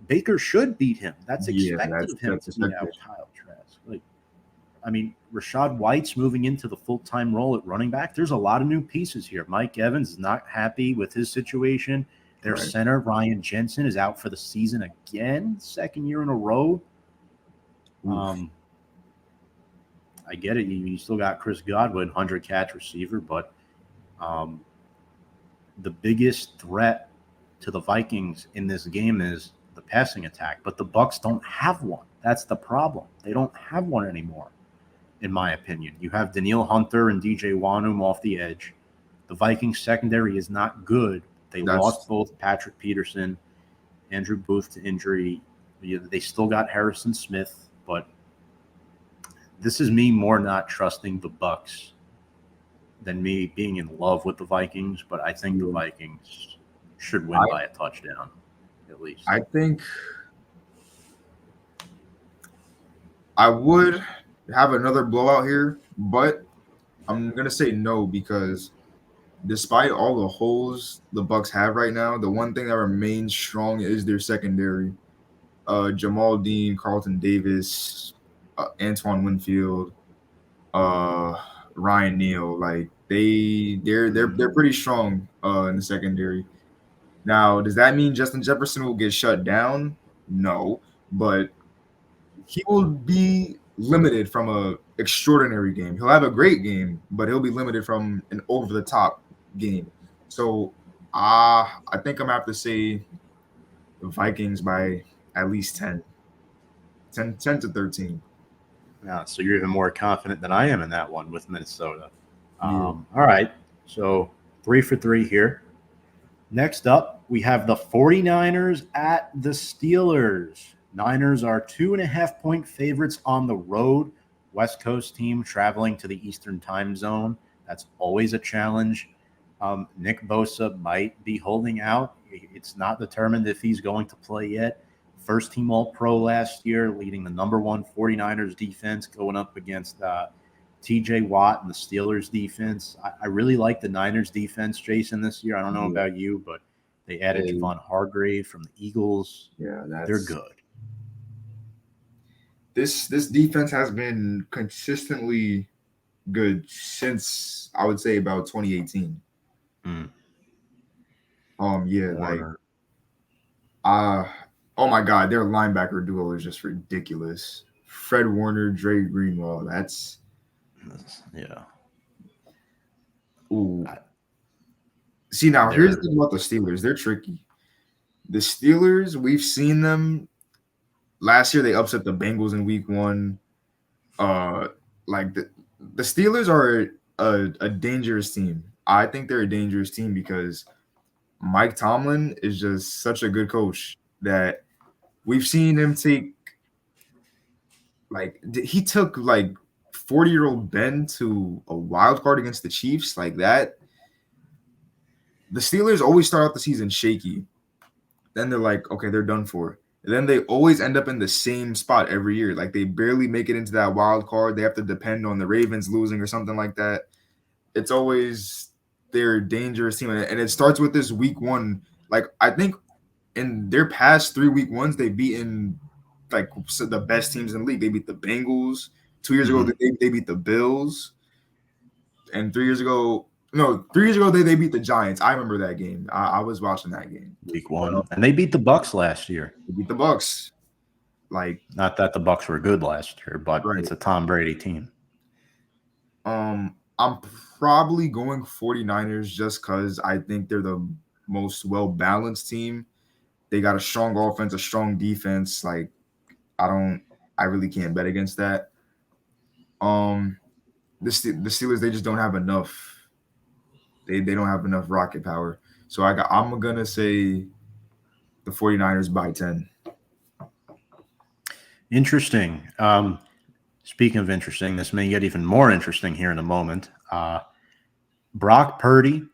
Baker should beat him. That's expected of him to beat out Kyle Trask. Like, I mean, Rashad White's moving into the full-time role at running back. There's a lot of new pieces here. Mike Evans is not happy with his situation. Their center, Ryan Jensen, is out for the season again, 2nd year in a row. I get it. You still got Chris Godwin, 100-catch receiver, but the biggest threat to the Vikings in this game is the passing attack. But the Bucs don't have one. That's the problem. They don't have one anymore, in my opinion. You have Danielle Hunter and DJ Wanum off the edge. The Vikings secondary is not good. They lost both Patrick Peterson, Andrew Booth to injury. They still got Harrison Smith, but this is me more not trusting the Bucs than me being in love with the Vikings, but I think the Vikings should win by a touchdown, at least. I think I would have another blowout here, but I'm going to say no because despite all the holes the Bucs have right now, the one thing that remains strong is their secondary. Jamal Dean, Carlton Davis, Antoine Winfield, Ryan Neal, like they're pretty strong in the secondary. Now, does that mean Justin Jefferson will get shut down? No, but he will be limited from a extraordinary game. He'll have a great game, but he'll be limited from an over the top game. So I think I'm gonna have to say the Vikings by at least 10 to 13. Yeah, so you're even more confident than I am in that one with Minnesota. Yeah. All right, so 3 for 3 here. Next up, we have the 49ers at the Steelers. Niners are 2.5-point favorites on the road. West Coast team traveling to the Eastern time zone. That's always a challenge. Nick Bosa might be holding out. It's not determined if he's going to play yet. First team All-Pro last year, leading the number 1 49ers defense, going up against T.J. Watt and the Steelers defense. I really like the Niners defense, Jason, this year. I don't know about you, but they added Javon Hargrave from the Eagles. Yeah, they're good. this defense has been consistently good since I would say about 2018. Yeah, Warner. oh my God, their linebacker duo is just ridiculous. Fred Warner, Dre Greenwald. That's Yeah. ooh. See, now here's the thing about the Steelers. They're tricky. The Steelers, we've seen them last year. They upset the Bengals in week 1. Like the Steelers are a dangerous team. I think they're a dangerous team because Mike Tomlin is just such a good coach that we've seen him take. Like he took like 40-year-old Ben to a wild card against the Chiefs like that. The Steelers always start out the season shaky. Then they're like, okay, they're done for. And then they always end up in the same spot every year. Like they barely make it into that wild card. They have to depend on the Ravens losing or something like that. It's always their dangerous team. And it starts with this week 1. Like I think in their past 3 week 1s, they've beaten like the best teams in the league. They beat the Bengals. 2 years ago, they beat the Bills. And 3 years ago, they beat the Giants. I remember that game. I was watching that game. Week 1. And they beat the Bucs last year. They beat the Bucs. Like, not that the Bucs were good last year, but right. It's a Tom Brady team. I'm probably going 49ers just because I think they're the most well-balanced team. They got a strong offense, a strong defense. Like, I really can't bet against that. The Steelers, they just don't have enough. They don't have enough rocket power. So I'm gonna say the 49ers by 10. Interesting. Speaking of interesting, this may get even more interesting here in a moment. Brock Purdy,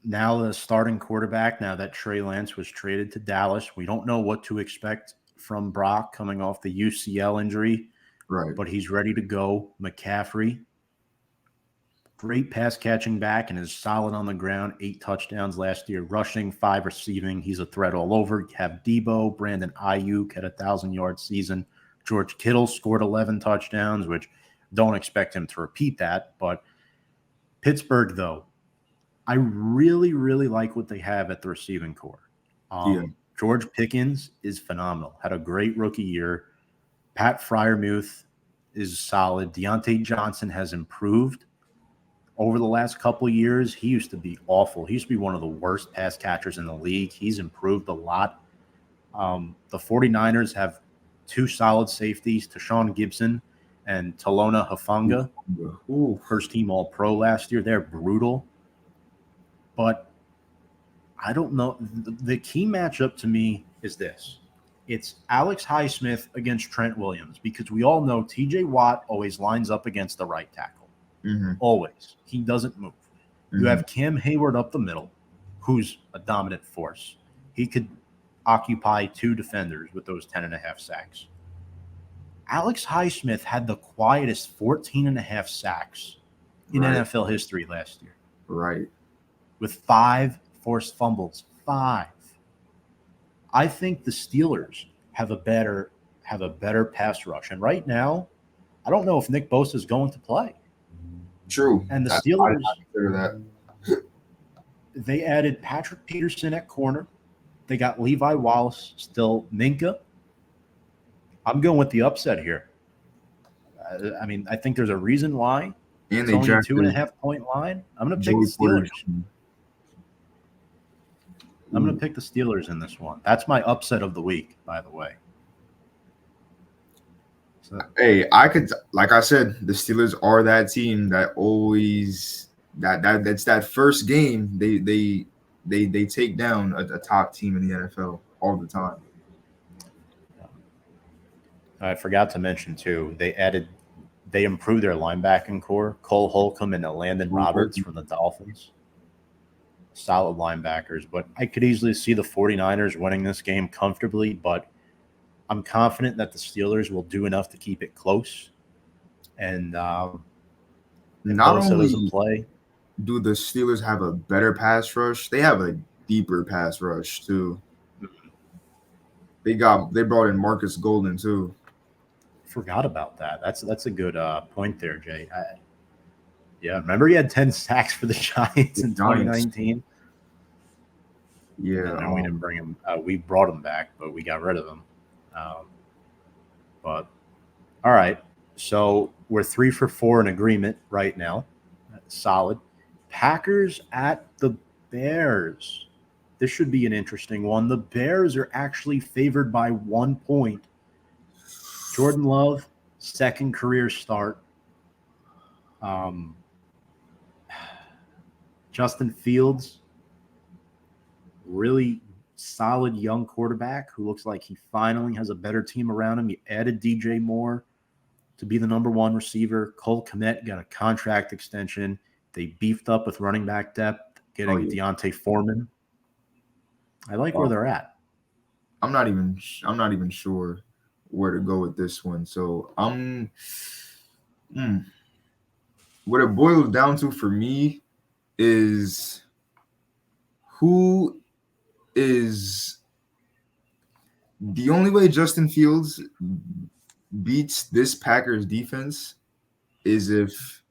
now the starting quarterback, now that Trey Lance was traded to Dallas. We don't know what to expect from Brock coming off the UCL injury. Right. But he's ready to go. McCaffrey, great pass catching back and is solid on the ground. 8 touchdowns last year, rushing, 5 receiving. He's a threat all over. You have Debo, Brandon Ayuk had a 1,000-yard season. George Kittle scored 11 touchdowns, which don't expect him to repeat that. But Pittsburgh, though, I really, really like what they have at the receiving core. George Pickens is phenomenal. Had a great rookie year. Pat Freiermuth is solid. Deontay Johnson has improved over the last couple of years. He used to be awful. He used to be one of the worst pass catchers in the league. He's improved a lot. The 49ers have 2 solid safeties, Tashawn Gibson and Talona Hufanga. First team All-Pro last year. They're brutal. But I don't know. The key matchup to me is this. It's Alex Highsmith against Trent Williams, because we all know TJ Watt always lines up against the right tackle. Always. He doesn't move. You have Cam Hayward up the middle, who's a dominant force. He could occupy 2 defenders with those 10.5 sacks. Alex Highsmith had the quietest 14.5 sacks in NFL history last year. Right. With 5 forced fumbles. 5. I think the Steelers have a better pass rush. And right now, I don't know if Nick Bosa is going to play. True. And the Steelers, that. They added Patrick Peterson at corner. They got Levi Wallace, still Minka. I'm going with the upset here. I mean, I think there's a reason why. And it's only a 2.5-point line. I'm going to pick the Steelers. I'm going to pick the Steelers in this one. That's my upset of the week, by the way. So, hey, like I said, the Steelers are that team that always that's that first game they take down a top team in the NFL all the time. I forgot to mention too, they improved their linebacking core. Cole Holcomb and Landon Roberts from the Dolphins. Solid linebackers, but I could easily see the 49ers winning this game comfortably, but I'm confident that the Steelers will do enough to keep it close. And not only doesn't play, do the Steelers have a better pass rush, they have a deeper pass rush too. They brought in Marcus Golden too. forgot about that. That's a good point there, Jay. Yeah, remember he had 10 sacks for the Giants in 2019? Yeah. And then we didn't bring him. We brought him back, but we got rid of him. But all right. So we're 3 for 4 in agreement right now. Solid. Packers at the Bears. This should be an interesting one. The Bears are actually favored by 1 point. Jordan Love, second career start. Justin Fields, really solid young quarterback who looks like he finally has a better team around him. You added DJ Moore to be the number 1 receiver. Cole Kmet got a contract extension. They beefed up with running back depth, getting Deontay Foreman. I like where they're at. I'm not even sure where to go with this one. So what it boils down to for me is who is the only way Justin Fields beats this Packers defense is if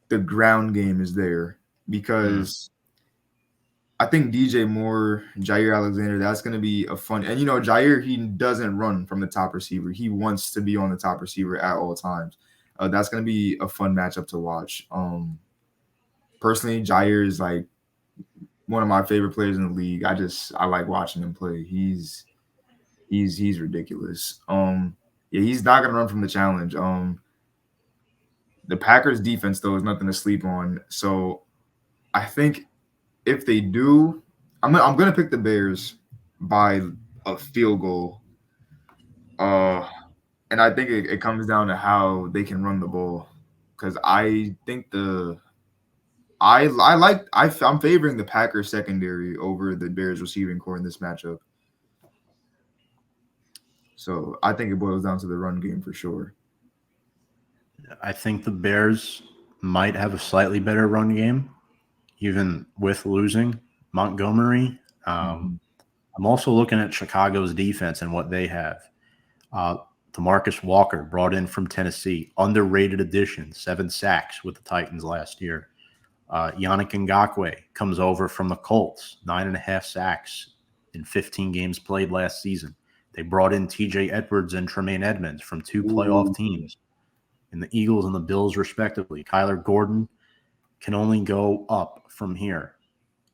the ground game is there, because I think DJ Moore, Jair Alexander, that's going to be a fun. And, Jair, he doesn't run from the top receiver. He wants to be on the top receiver at all times. That's going to be a fun matchup to watch. Personally, Jair is like one of my favorite players in the league. I like watching him play. He's ridiculous. He's not going to run from the challenge. The Packers defense, though, is nothing to sleep on. So I think if they do, I'm gonna pick the Bears by a field goal. And I think it comes down to how they can run the ball, because I think I'm favoring the Packers secondary over the Bears receiving core in this matchup. So I think it boils down to the run game for sure. I think the Bears might have a slightly better run game, even with losing Montgomery. I'm also looking at Chicago's defense and what they have. DeMarcus Walker, brought in from Tennessee, underrated addition, 7 sacks with the Titans last year. Yannick Ngakoue comes over from the Colts, 9.5 sacks in 15 games played last season. They brought in TJ Edwards and Tremaine Edmonds from 2 playoff teams in the Eagles and the Bills, respectively. Kyler Gordon can only go up from here.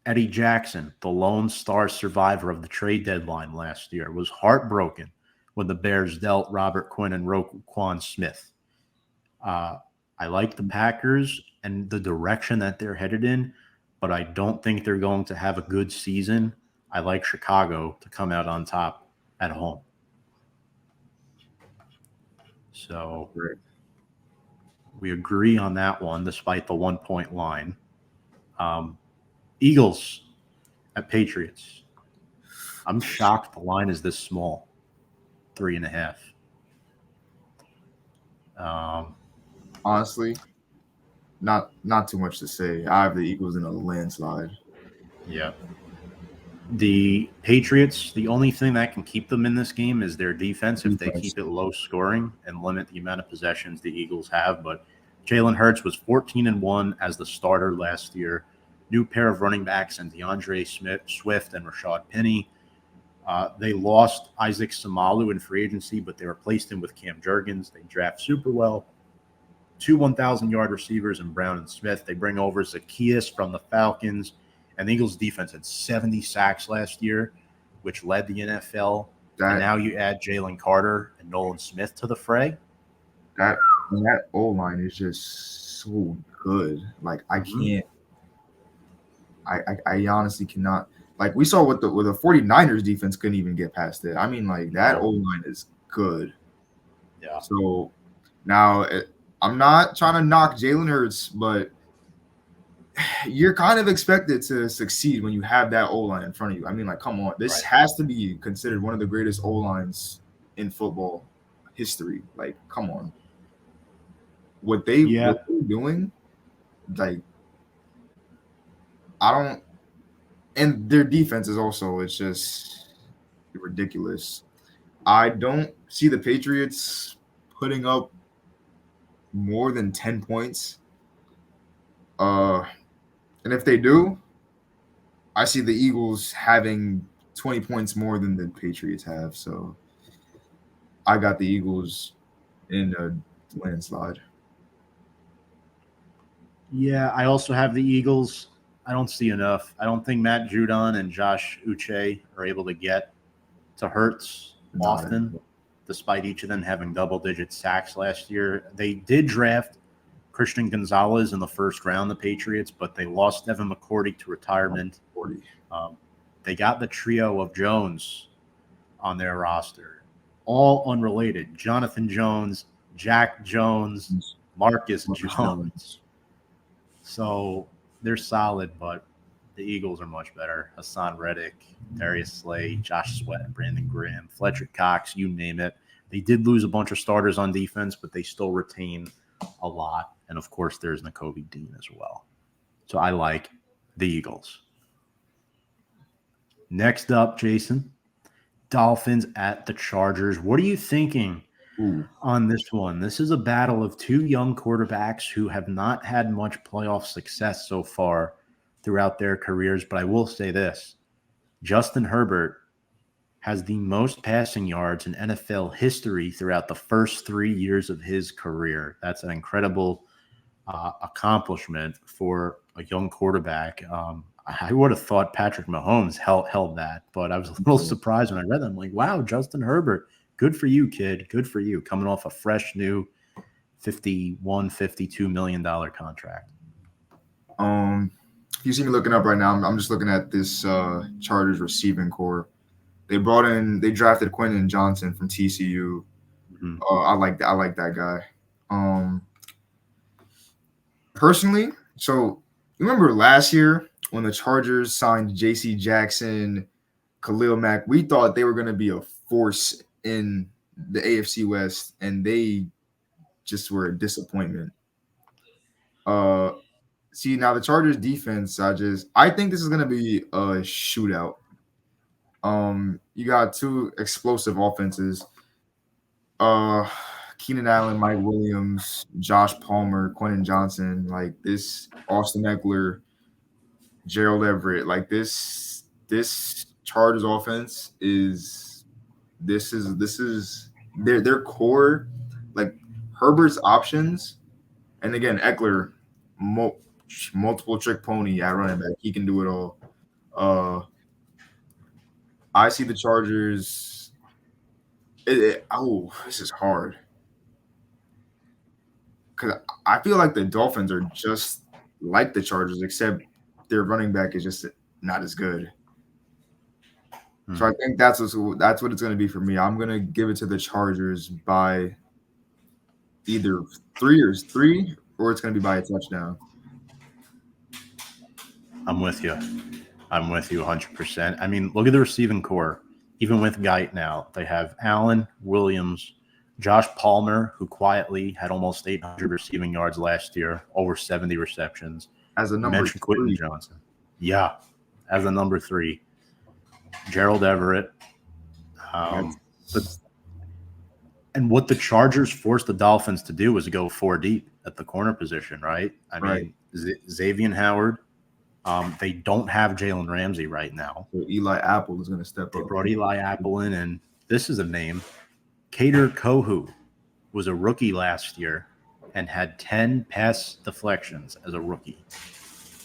Eddie Jackson, the lone star survivor of the trade deadline last year, was heartbroken when the Bears dealt Robert Quinn and Roquan Smith. I like the Packers and the direction that they're headed in, but I don't think they're going to have a good season. I like Chicago to come out on top at home. So we agree on that one, despite the 1 point line. Eagles at Patriots. I'm shocked the line is this small, 3.5. Honestly, not too much to say. I have the Eagles in a landslide. Yeah. The Patriots, the only thing that can keep them in this game is their defense if they keep it low scoring and limit the amount of possessions the Eagles have. But Jalen Hurts was 14-1 as the starter last year. New pair of running backs and DeAndre Swift and Rashad Penny. They lost Isaac Samalu in free agency, but they replaced him with Cam Jurgens. They draft super well. 2 1,000-yard receivers in Brown and Smith. They bring over Zacchaeus from the Falcons. And the Eagles' defense had 70 sacks last year, which led the NFL. And now you add Jalen Carter and Nolan Smith to the fray. That O-line is just so good. Like, I can't – I honestly cannot – like, we saw with the 49ers defense couldn't even get past it. I mean, like, that O-line is good. Yeah. So, now I'm not trying to knock Jalen Hurts, but – you're kind of expected to succeed when you have that O-line in front of you. I mean, like, come on. This has to be considered one of the greatest O-lines in football history. Like, come on. What they're doing, like, I don't – and their defense is also – it's just ridiculous. I don't see the Patriots putting up more than 10 points. And if they do, I see the Eagles having 20 points more than the Patriots have. So I got the Eagles in a landslide. Yeah, I also have the Eagles. I don't see enough. I don't think Matt Judon and Josh Uche are able to get to Hurts often, despite each of them having double-digit sacks last year. They did draft Christian Gonzalez in the first round, the Patriots, but they lost Devin McCourty to retirement. They got the trio of Jones on their roster, all unrelated. Jonathan Jones, Jack Jones, Marcus Jones. So they're solid, but the Eagles are much better. Hassan Reddick, Darius Slay, Josh Sweat, Brandon Graham, Fletcher Cox, you name it. They did lose a bunch of starters on defense, but they still retain a lot. And, of course, there's Nakobe Dean as well. So I like the Eagles. Next up, Jason, Dolphins at the Chargers. What are you thinking on this one? This is a battle of two young quarterbacks who have not had much playoff success so far throughout their careers. But I will say this, Justin Herbert has the most passing yards in NFL history throughout the first 3 years of his career. That's an incredible accomplishment for a young quarterback. I would have thought Patrick Mahomes held that, but I was a little surprised when I read that. I'm like, wow, Justin Herbert, good for you, kid. Good for you. Coming off a fresh new $52 million contract. You see me looking up right now. I'm just looking at this Chargers receiving core. They drafted Quentin Johnson from TCU. Mm-hmm. I like that guy. Personally, so you remember last year when the Chargers signed J.C. Jackson, Khalil Mack, we thought they were going to be a force in the AFC West, and they just were a disappointment. See, now the Chargers defense, I think this is going to be a shootout. You got two explosive offenses. Keenan Allen, Mike Williams, Josh Palmer, Quentin Johnson, like this, Austin Eckler, Gerald Everett, like this Chargers offense is their core, like Herbert's options, and again Eckler, multiple trick pony at running back, he can do it all. I see the Chargers. This is hard. Because I feel like the Dolphins are just like the Chargers, except their running back is just not as good. So I think that's what it's going to be for me. I'm going to give it to the Chargers by either 3 or it's going to be by a touchdown. I'm with you 100%. I mean, look at the receiving core. Even with Geit now, they have Allen, Williams, Josh Palmer, who quietly had almost 800 receiving yards last year, over 70 receptions. As a number 3. Quentin Johnson. Yeah, as a number 3. Gerald Everett. And what the Chargers forced the Dolphins to do was go 4 deep at the corner position, right? I mean, Xavier Howard. They don't have Jalen Ramsey right now. So Eli Apple is going to step up. They brought Eli Apple in, and this is a name. Kader Kohu was a rookie last year and had 10 pass deflections as a rookie.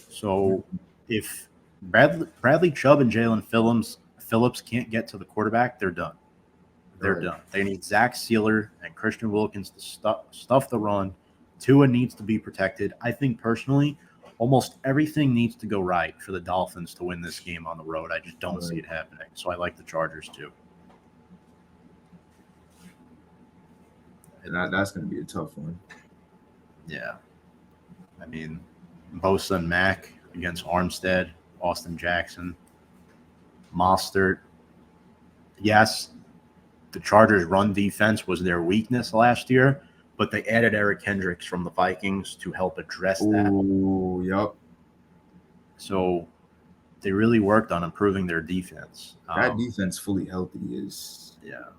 So if Bradley Chubb and Jalen Phillips can't get to the quarterback, they're done. They're done. They need Zach Sealer and Christian Wilkins to stuff the run. Tua needs to be protected. I think personally, almost everything needs to go right for the Dolphins to win this game on the road. I just don't see it happening. So I like the Chargers too. And that's going to be a tough one. Yeah. I mean, Bosa and Mack against Armstead, Austin Jackson, Mostert. Yes, the Chargers' run defense was their weakness last year, but they added Eric Hendricks from the Vikings to help address that. Ooh, yep. So they really worked on improving their defense. That defense fully healthy is... Yeah.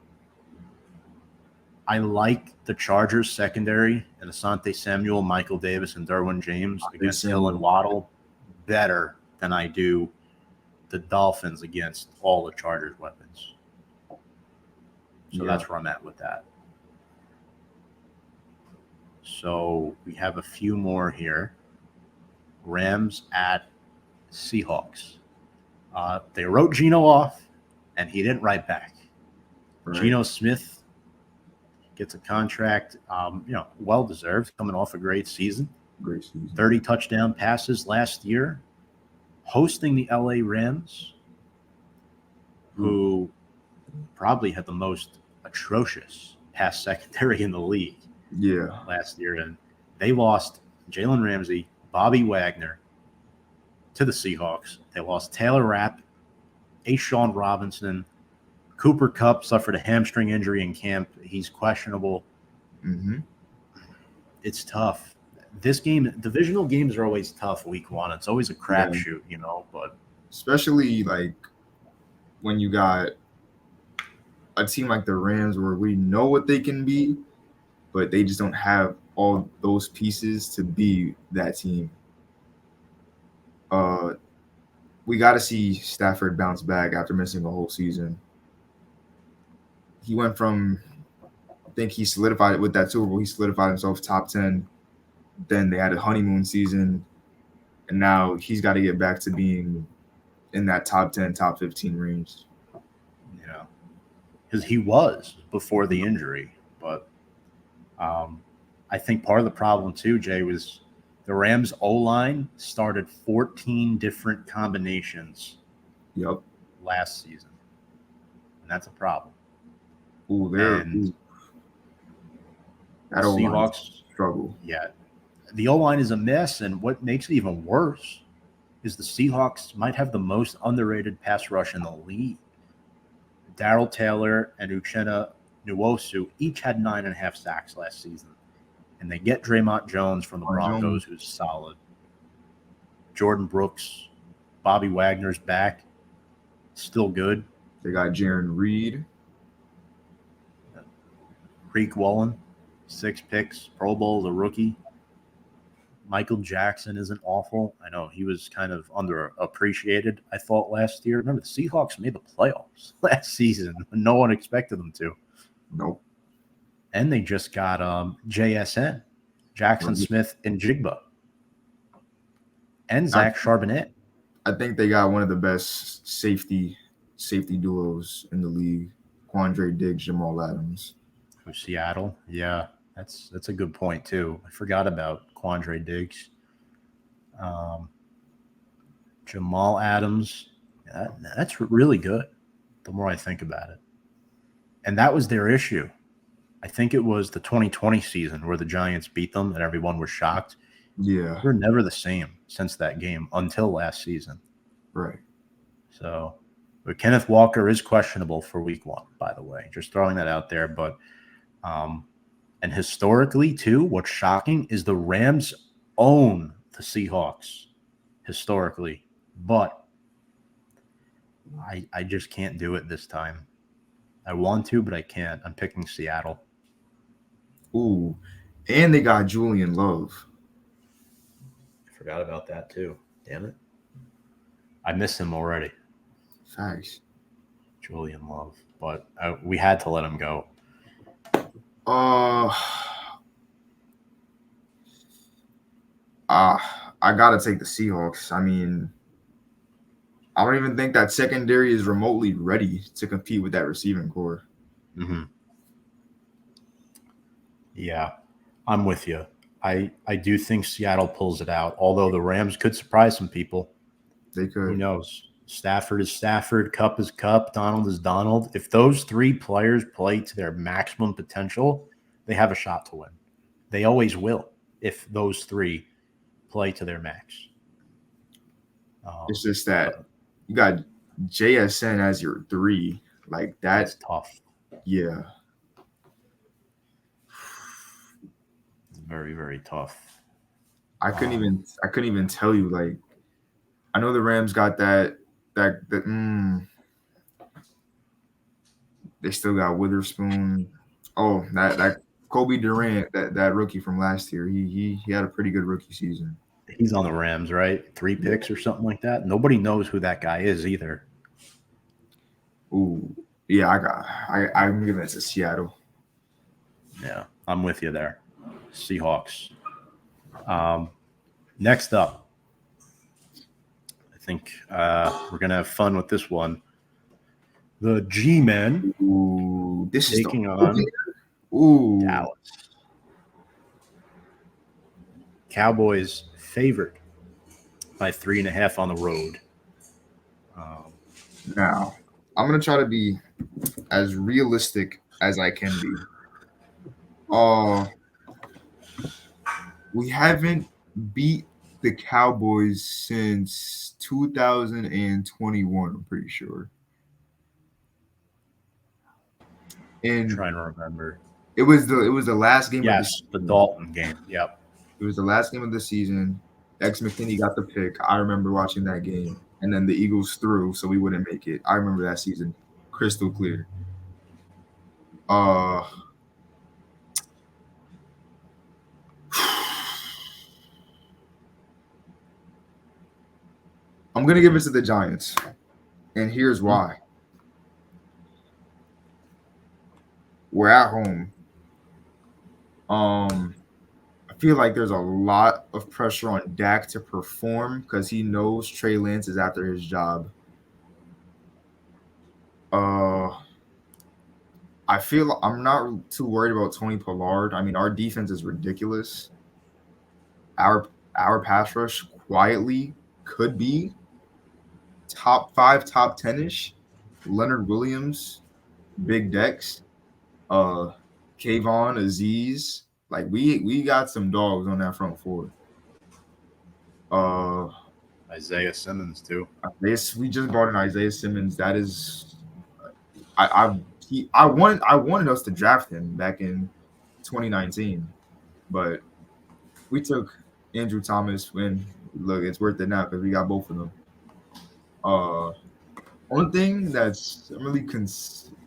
I like the Chargers secondary and Asante Samuel, Michael Davis, and Derwin James against Hill and Waddle better than I do the Dolphins against all the Chargers weapons. So that's where I'm at with that. So we have a few more here. Rams at Seahawks. They wrote Geno off, and he didn't write back. Right. Geno Smith gets a contract, well-deserved, coming off a great season. 30 touchdown passes last year, hosting the LA Rams, who probably had the most atrocious pass secondary in the league last year. And they lost Jalen Ramsey, Bobby Wagner to the Seahawks. They lost Taylor Rapp, A'Shawn Robinson. Cooper Kupp suffered a hamstring injury in camp. He's questionable. Mm-hmm. It's tough. This game, divisional games are always tough week one. It's always a crapshoot, but especially like when you got a team like the Rams where we know what they can be, but they just don't have all those pieces to be that team. We got to see Stafford bounce back after missing a whole season. He went from, I think he solidified it with that Super Bowl. He solidified himself top 10. Then they had a honeymoon season, and now he's got to get back to being in that top 10, top 15 range. Yeah, because he was before the injury. But I think part of the problem too, Jay, was the Rams O-line started 14 different combinations last season. And that's a problem. Ooh, the Seahawks struggle. Yeah. The O-line is a mess, and what makes it even worse is the Seahawks might have the most underrated pass rush in the league. Darrell Taylor and Uchenna Nwosu each had 9.5 sacks last season. And they get Draymond Jones from the Broncos, who's solid. Jordan Brooks, Bobby Wagner's back, still good. They got Jaron Reed. Reek Wallen, 6 picks, Pro Bowl as a rookie. Michael Jackson isn't awful. I know he was kind of underappreciated, I thought, last year. Remember, the Seahawks made the playoffs last season. No one expected them to. Nope. And they just got JSN, Jackson Smith and Jigba, and Zach Charbonnet. I think they got one of the best safety duos in the league. Quandre Diggs, Jamal Adams. For Seattle, yeah, that's a good point too. I forgot about Quandre Diggs. Jamal Adams, that's really good. The more I think about it, and that was their issue. I think it was the 2020 season where the Giants beat them and everyone was shocked. Yeah. We're never the same since that game until last season. Right. So, but Kenneth Walker is questionable for week one, by the way. Just throwing that out there. But, and historically, too, what's shocking is the Rams own the Seahawks historically. But I just can't do it this time. I want to, but I can't. I'm picking Seattle. Ooh, and they got Julian Love. I forgot about that too. Damn it. I miss him already. Facts. Julian Love. But we had to let him go. I got to take the Seahawks. I mean, I don't even think that secondary is remotely ready to compete with that receiving core. Mm-hmm. Yeah, I'm with you. I do think Seattle pulls it out, although the Rams could surprise some people. They could. Who knows? Stafford is Stafford, Kupp is Kupp, Donald is Donald. If those 3 players play to their maximum potential, they have a shot to win. They always will if those 3 play to their max. It's just that you got JSN as your 3. Like that's tough. Yeah. It's very, very tough. I couldn't even tell you. Like, I know the Rams got that. They still got Witherspoon. Oh, that Kobe Durant, that rookie from last year, he had a pretty good rookie season. He's on the Rams, right? 3 picks or something like that. Nobody knows who that guy is either. Ooh, yeah, I'm giving it to Seattle. Yeah, I'm with you there. Seahawks. Next up, I think we're gonna have fun with this one. The G-Men Ooh, this is taking on Ooh, Dallas. Cowboys favored by 3.5 on the road. Now I'm gonna try to be as realistic as I can be. We haven't beat the Cowboys since 2021. I'm pretty sure. And Trying to remember. it was the last game of the Yes, the Dalton game. Yep. It was the last game of the season. X McKinney got the pick. I remember watching that game. And then the Eagles threw, so we wouldn't make it. I remember that season crystal clear. I'm gonna give it to the Giants. And here's why. We're at home. I feel like there's a lot of pressure on Dak to perform because he knows Trey Lance is after his job. I feel I'm not too worried about Tony Pollard. I mean, our defense is ridiculous. Our pass rush quietly could be top 5, top 10-ish. Leonard Williams, Big Dex, Kayvon, Aziz. Like we got some dogs on that front four. Isaiah Simmons too. We just brought in Isaiah Simmons. That is, I wanted us to draft him back in 2019, but we took Andrew Thomas. When look, it's worth it now because we got both of them. Only thing that's I'm really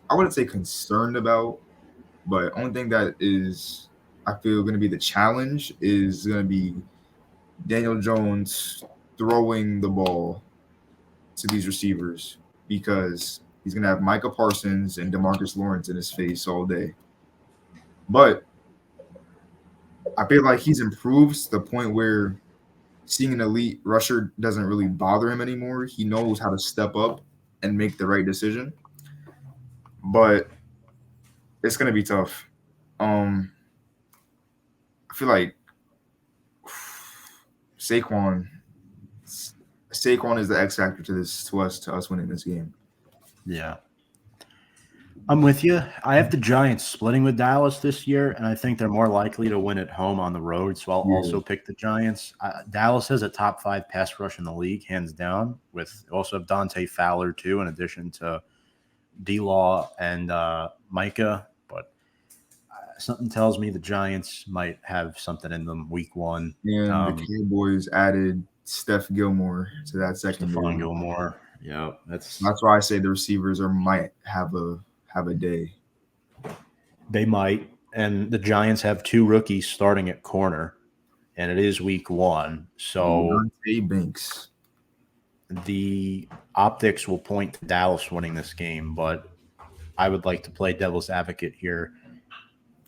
I wouldn't say concerned about, but only thing that is I feel going to be the challenge is going to be Daniel Jones throwing the ball to these receivers because he's going to have Micah Parsons and DeMarcus Lawrence in his face all day. But I feel like he's improved to the point where seeing an elite rusher doesn't really bother him anymore. He knows how to step up and make the right decision. But it's going to be tough. I feel like Saquon is the X factor to us winning this game. Yeah. I'm with you. I have the Giants splitting with Dallas this year, and I think they're more likely to win at home on the road. So I'll also pick the Giants. Dallas has a top 5 pass rush in the league, hands down. With also have Dante Fowler too, in addition to D-Law and Micah. But something tells me the Giants might have something in them week 1. And the Cowboys added Steph Gilmore to that second. Stephon Gilmore. Yeah, that's why I say the receivers might have a day. They might. And the Giants have 2 rookies starting at corner, and it is week 1. So Banks. The optics will point to Dallas winning this game, but I would like to play devil's advocate here.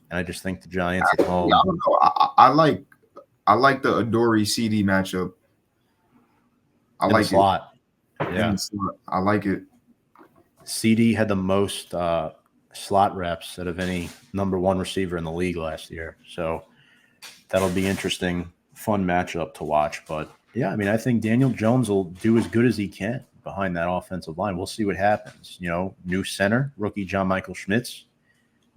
And I just think the Giants at home. I like the Adoree CD matchup. I like it. Yeah. I like it. CD had the most slot reps out of any number 1 receiver in the league last year. So that'll be interesting, fun matchup to watch. But, yeah, I mean, I think Daniel Jones will do as good as he can behind that offensive line. We'll see what happens. You know, new center, rookie John Michael Schmitz,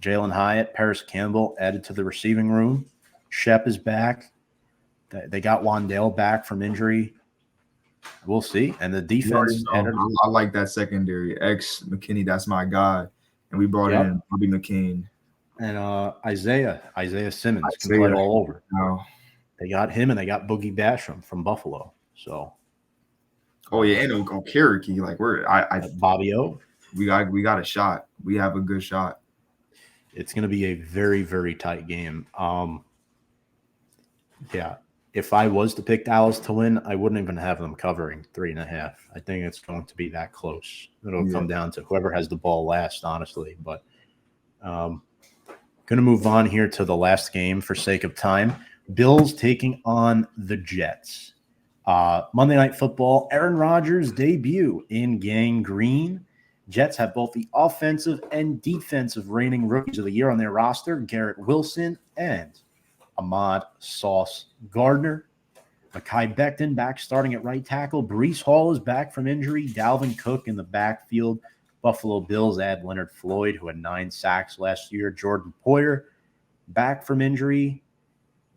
Jalen Hyatt, Paris Campbell added to the receiving room. Shep is back. They got Wandale back from injury. We'll see. And the defense. I like that secondary. X McKinney, that's my guy. And we brought in Bobby McCain. And Isaiah Simmons can play all over. No. They got him and they got Boogie Basham from Buffalo. So. Oh yeah, and Okereke. Like Bobby O. We got a shot. We have a good shot. It's going to be a very, very tight game. Yeah. If I was to pick Dallas to win, I wouldn't even have them covering 3.5. I think it's going to be that close. It'll come down to whoever has the ball last, honestly. But going to move on here to the last game for sake of time. Bills taking on the Jets. Monday Night Football, Aaron Rodgers' debut in Gang Green. Jets have both the offensive and defensive reigning rookies of the year on their roster, Garrett Wilson and Ahmad Sauce Gardner. Mekhi Becton back starting at right tackle. Breece Hall is back from injury. Dalvin Cook in the backfield. Buffalo Bills add Leonard Floyd, who had 9 sacks last year. Jordan Poyer back from injury.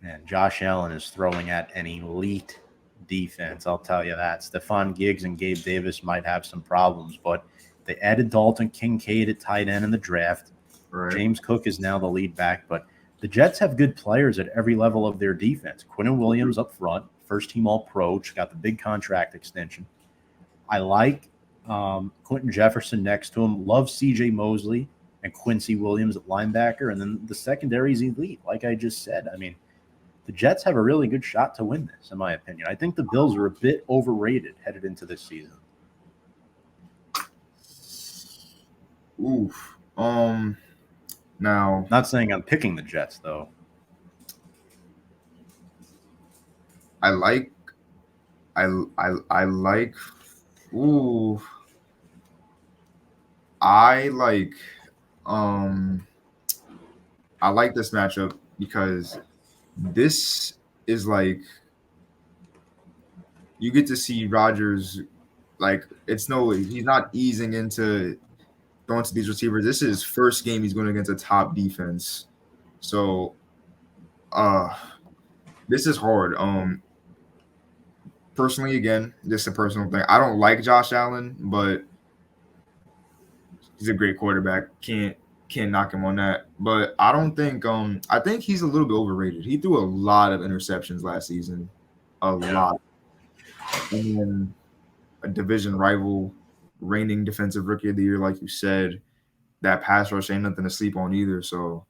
And Josh Allen is throwing at an elite defense, I'll tell you that. Stephon Diggs and Gabe Davis might have some problems, but they added Dalton Kincaid at tight end in the draft. Right. James Cook is now the lead back, but the Jets have good players at every level of their defense. Quinnen Williams up front, first-team All-Pro, got the big contract extension. I like Quentin Jefferson next to him. Love C.J. Mosley and Quincy Williams at linebacker, and then the secondary is elite, like I just said. I mean, the Jets have a really good shot to win this, in my opinion. I think the Bills are a bit overrated headed into this season. Oof. Now, not saying I'm picking the Jets though. I like. Ooh. I like this matchup because this is like you get to see Rodgers, like he's not easing into throwing to these receivers. This is his first game he's going against a top defense. So this is hard. Personally, again, just a personal thing. I don't like Josh Allen, but he's a great quarterback. Can't knock him on that. But I don't think I think he's a little bit overrated. He threw a lot of interceptions last season. A lot. And then a division rival, reigning defensive rookie of the year, like you said. That pass rush ain't nothing to sleep on either. So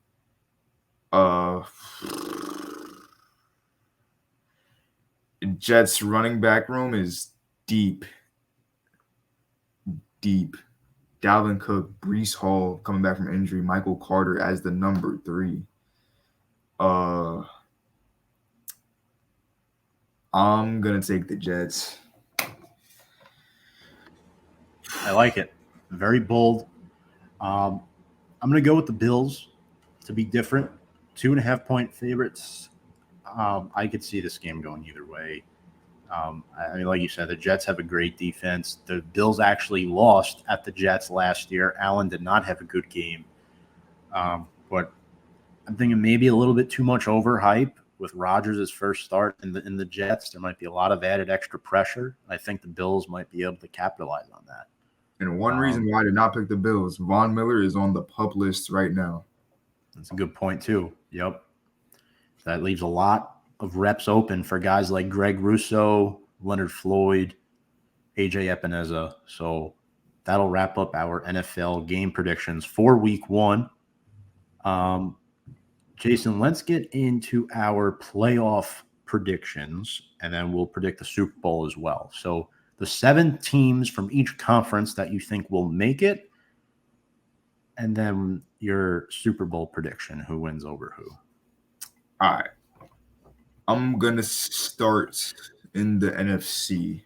Jets running back room is deep. Dalvin Cook, Breece Hall coming back from injury, Michael Carter as the number 3. I'm gonna take the Jets. I like it. Very bold. I'm gonna go with the Bills to be different. 2.5-point favorites. I could see this game going either way. I mean, like you said, the Jets have a great defense. The Bills actually lost at the Jets last year. Allen did not have a good game. But I'm thinking maybe a little bit too much overhype with Rodgers' first start in the Jets. There might be a lot of added extra pressure. I think the Bills might be able to capitalize on that. And one reason why I did not pick the Bills, Von Miller is on the PUP list right now. That's a good point, too. Yep. That leaves a lot of reps open for guys like Greg Rousseau, Leonard Floyd, AJ Epineza. So that'll wrap up our NFL game predictions for week 1. Jason, let's get into our playoff predictions, and then we'll predict the Super Bowl as well. So the 7 teams from each conference that you think will make it, and then your Super Bowl prediction, who wins over who. All right. I'm going to start in the NFC.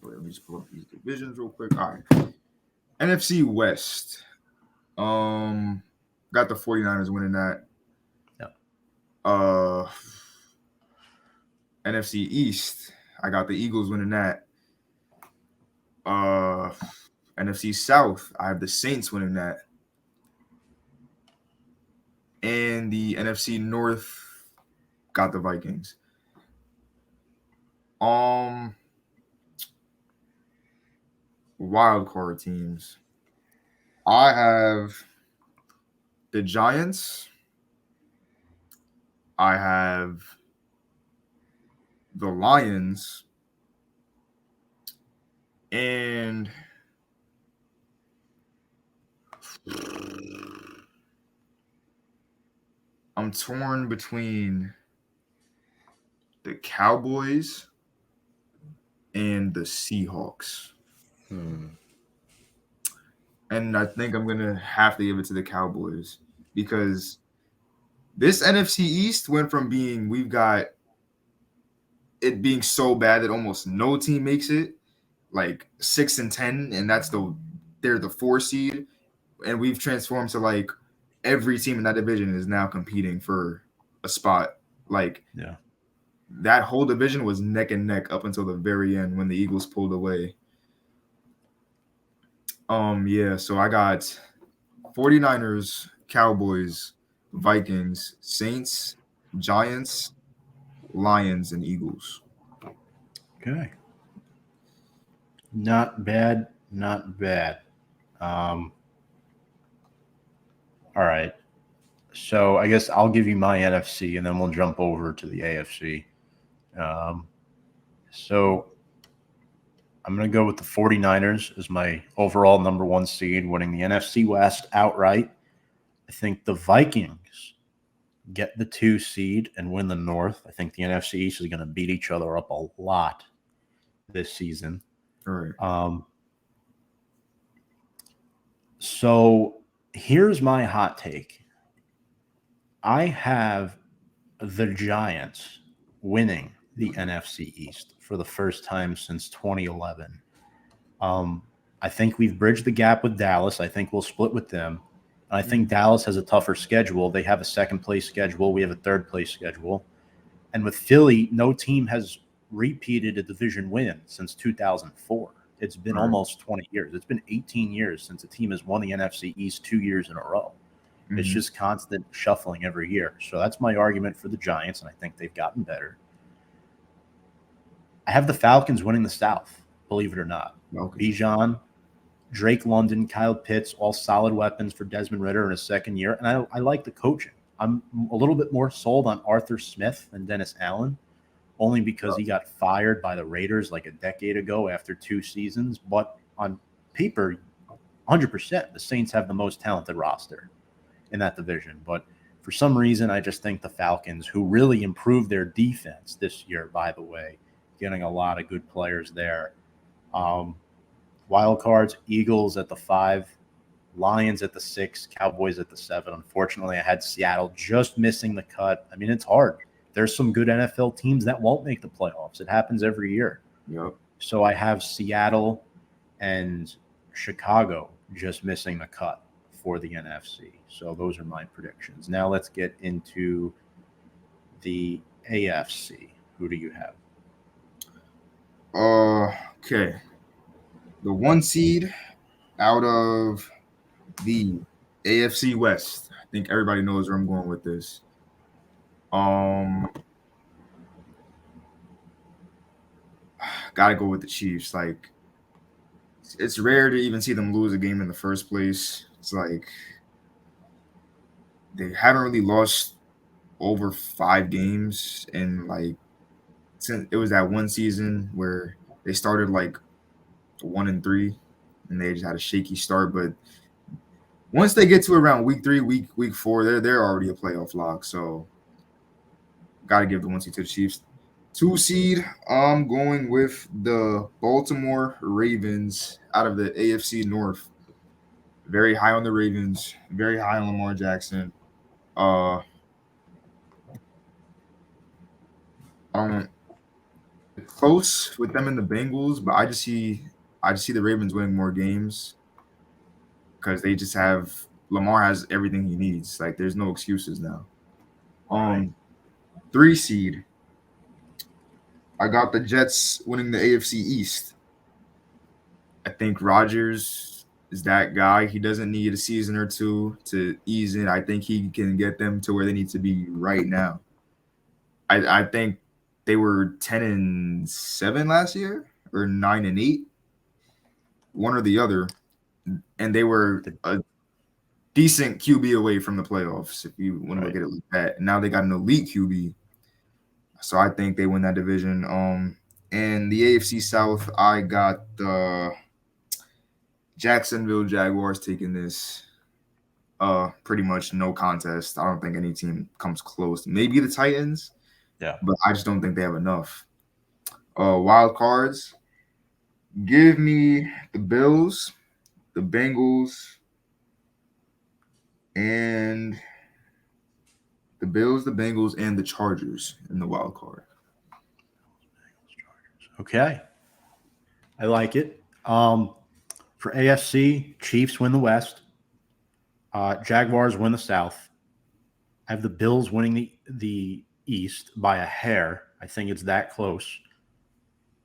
Let me just pull up these divisions real quick. All right. NFC West. Got the 49ers winning that. Yep. NFC East. I got the Eagles winning that. NFC South. I have the Saints winning that. And the NFC North got the Vikings. Wild card teams. I have the Giants. I have the Lions. And I'm torn between the Cowboys and the Seahawks. And I think I'm going to have to give it to the Cowboys because this NFC East went from we've got it being so bad that almost no team makes it, like 6-10, and they're the 4 seed, and we've transformed to like every team in that division is now competing for a spot. Like that whole division was neck and neck up until the very end when the Eagles pulled away. So I got 49ers, Cowboys, Vikings, Saints, Giants, Lions, and Eagles. Okay. Not bad. Not bad. All right. So I guess I'll give you my NFC, and then we'll jump over to the AFC. So I'm going to go with the 49ers as my overall number 1 seed, winning the NFC West outright. I think the Vikings get the 2 seed and win the North. I think the NFC East is going to beat each other up a lot this season. All right. So here's my hot take. I have the Giants winning the NFC East for the first time since 2011. I think we've bridged the gap with Dallas. I think we'll split with them. I think Dallas has a tougher schedule. They have a second-place schedule. We have a third-place schedule. And with Philly, no team has repeated a division win since 2004. It's been almost 20 years. It's been 18 years since a team has won the NFC East 2 years in a row. Mm-hmm. It's just constant shuffling every year. So that's my argument for the Giants, and I think they've gotten better. I have the Falcons winning the South, believe it or not. Okay. Bijan, Drake London, Kyle Pitts, all solid weapons for Desmond Ridder in his second year. And I like the coaching. I'm a little bit more sold on Arthur Smith than Dennis Allen, only because he got fired by the Raiders like a decade ago after 2 seasons. But on paper, 100%, the Saints have the most talented roster in that division. But for some reason, I just think the Falcons, who really improved their defense this year, by the way, getting a lot of good players there. Wild cards, Eagles at the 5, Lions at the 6, Cowboys at the 7. Unfortunately, I had Seattle just missing the cut. I mean, it's hard. There's some good NFL teams that won't make the playoffs. It happens every year. Yep. So I have Seattle and Chicago just missing the cut for the NFC. So those are my predictions. Now let's get into the AFC. Who do you have? Okay. The 1 seed out of the AFC West. I think everybody knows where I'm going with this. Gotta go with the Chiefs. Like, it's rare to even see them lose a game in the first place. It's like they haven't really lost over 5 games, and like since it was that one season where they started like 1-3, and they just had a shaky start. But once they get to around week 3, week 4, they're already a playoff lock. So gotta give the 1 seed to the Chiefs. 2 seed, I'm going with the Baltimore Ravens out of the AFC North. Very high on the Ravens, very high on Lamar Jackson. Close with them and the Bengals, but I just see the Ravens winning more games because they just have Lamar has everything he needs. Like, there's no excuses now. 3 seed, I got the Jets winning the AFC East. I think Rodgers is that guy. He doesn't need a season or 2 to ease in. I think he can get them to where they need to be right now. I think they were 10-7 last year or 9-8, one or the other, and they were a decent QB away from the playoffs if you want to look at it like that. And now they got an elite QB, so I think they win that division. And the AFC South, I got the Jacksonville Jaguars taking this. pretty much no contest. I don't think any team comes close. Maybe the Titans. Yeah. But I just don't think they have enough. Wild cards. Give me the Bills, the Bengals, and the Bengals, and the Chargers in the wild card. Okay. I like it. For AFC, Chiefs win the West. Jaguars win the South. I have the Bills winning the East by a hair. I think it's that close.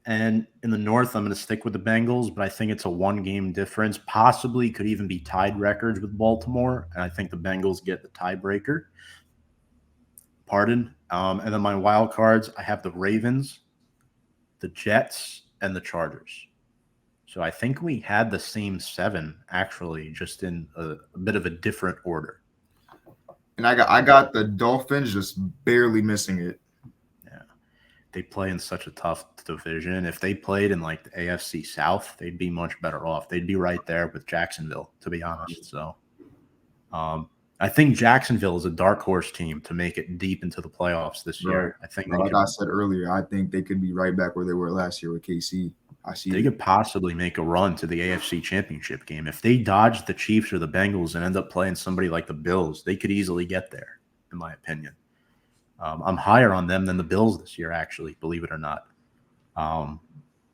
And in the North, I'm going to stick with the Bengals, but I think it's a one-game difference. Possibly could even be tied records with Baltimore, and I think the Bengals get the tiebreaker. Pardon. And then my wild cards, I have the Ravens, the Jets, and the Chargers. So I think we had the same 7, actually, just in a bit of a different order. And I got the Dolphins just barely missing it. Yeah. They play in such a tough division. If they played in like the AFC South, they'd be much better off. They'd be right there with Jacksonville, to be honest. So I think Jacksonville is a dark horse team to make it deep into the playoffs this year. I think like I said earlier, I think they could be right back where they were last year with KC. They could possibly make a run to the AFC Championship game. If they dodge the Chiefs or the Bengals and end up playing somebody like the Bills, they could easily get there, in my opinion. I'm higher on them than the Bills this year, actually, believe it or not,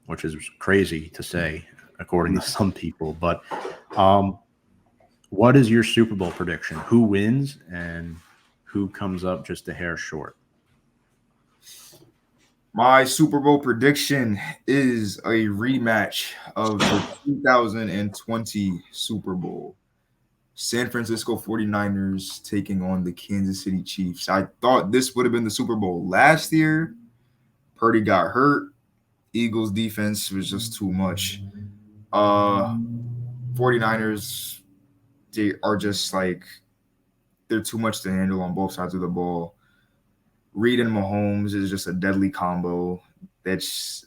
which is crazy to say, according to some people. But what is your Super Bowl prediction? Who wins and who comes up just a hair short? My Super Bowl prediction is a rematch of the 2020 Super Bowl. San Francisco 49ers taking on the Kansas City Chiefs. I thought this would have been the Super Bowl last year. Purdy got hurt. Eagles defense was just too much. 49ers, they are just like, they're too much to handle on both sides of the ball. Reed and Mahomes is just a deadly combo. If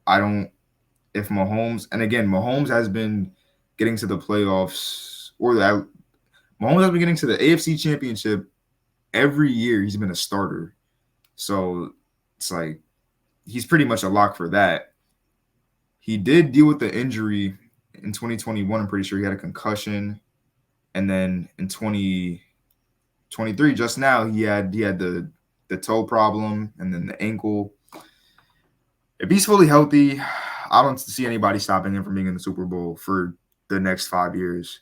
Mahomes, and again, Mahomes has been getting to the playoffs, Mahomes has been getting to the AFC Championship every year. He's been a starter. So it's like, he's pretty much a lock for that. He did deal with the injury in 2021. I'm pretty sure he had a concussion. And then in 2023, just now, he had the toe problem and then the ankle. If he's fully healthy, I don't see anybody stopping him from being in the Super Bowl for the next 5 years.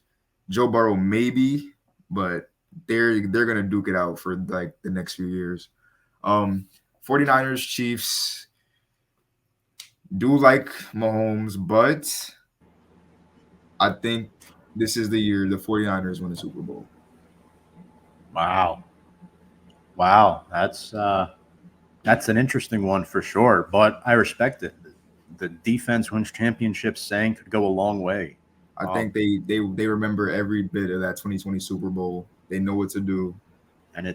Joe Burrow maybe, but they're going to duke it out for like the next few years. 49ers, Chiefs, do like Mahomes, but I think this is the year the 49ers win the Super Bowl. Wow, that's an interesting one for sure, but I respect it. The defense wins championships saying could go a long way. I think they remember every bit of that 2020 Super Bowl. They know what to do. And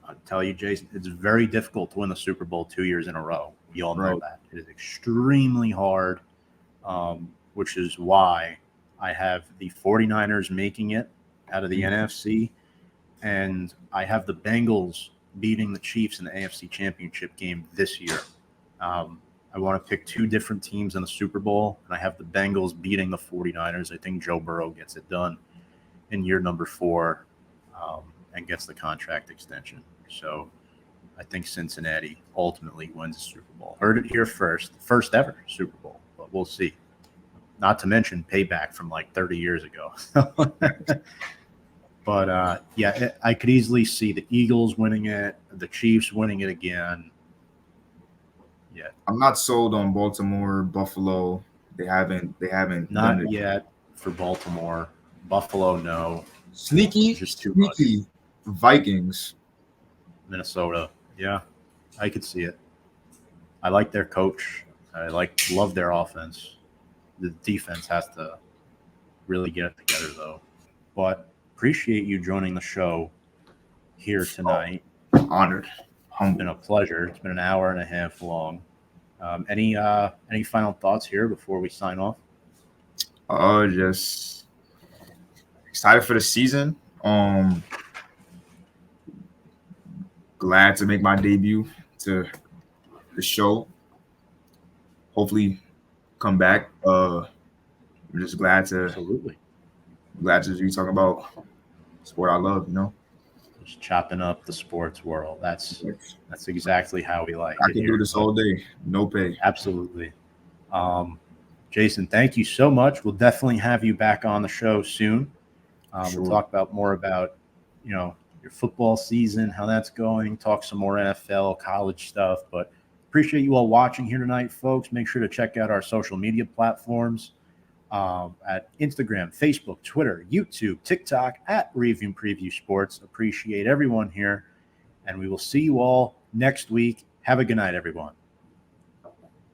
I'll tell you, Jason, it's very difficult to win the Super Bowl 2 years in a row. We all know that. It is extremely hard, which is why I have the 49ers making it out of the NFC, and I have the Bengals beating the Chiefs in the AFC Championship game this year. I want to pick 2 different teams in the Super Bowl, and I have the Bengals beating the 49ers. I think Joe Burrow gets it done in year number 4 and gets the contract extension. So I think Cincinnati ultimately wins the Super Bowl. Heard it here first ever Super Bowl, but we'll see. Not to mention payback from like 30 years ago. But, I could easily see the Eagles winning it, the Chiefs winning it again. Yeah. I'm not sold on Baltimore, Buffalo. They haven't Not yet for Baltimore. Buffalo, no. Sneaky Vikings. Minnesota. Yeah, I could see it. I like their coach. Love their offense. The defense has to really get it together, though. But appreciate you joining the show here tonight. Honored. It's been a pleasure. It's been an hour and a half long. Any final thoughts here before we sign off? Just excited for the season. Glad to make my debut to the show. Hopefully, come back. I'm just glad to be talking about sport I love. Just chopping up the sports world. That's exactly how we like I it can here. do this all day, no pay. Absolutely. Jayson, thank you so much. We'll definitely have you back on the show soon. Sure. We'll talk more about your football season, how that's going, talk some more NFL, college stuff. But appreciate you all watching here tonight, folks. Make sure to check out our social media platforms at Instagram, Facebook, Twitter, YouTube, TikTok, at Review and Preview Sports. Appreciate everyone here. And we will see you all next week. Have a good night, everyone.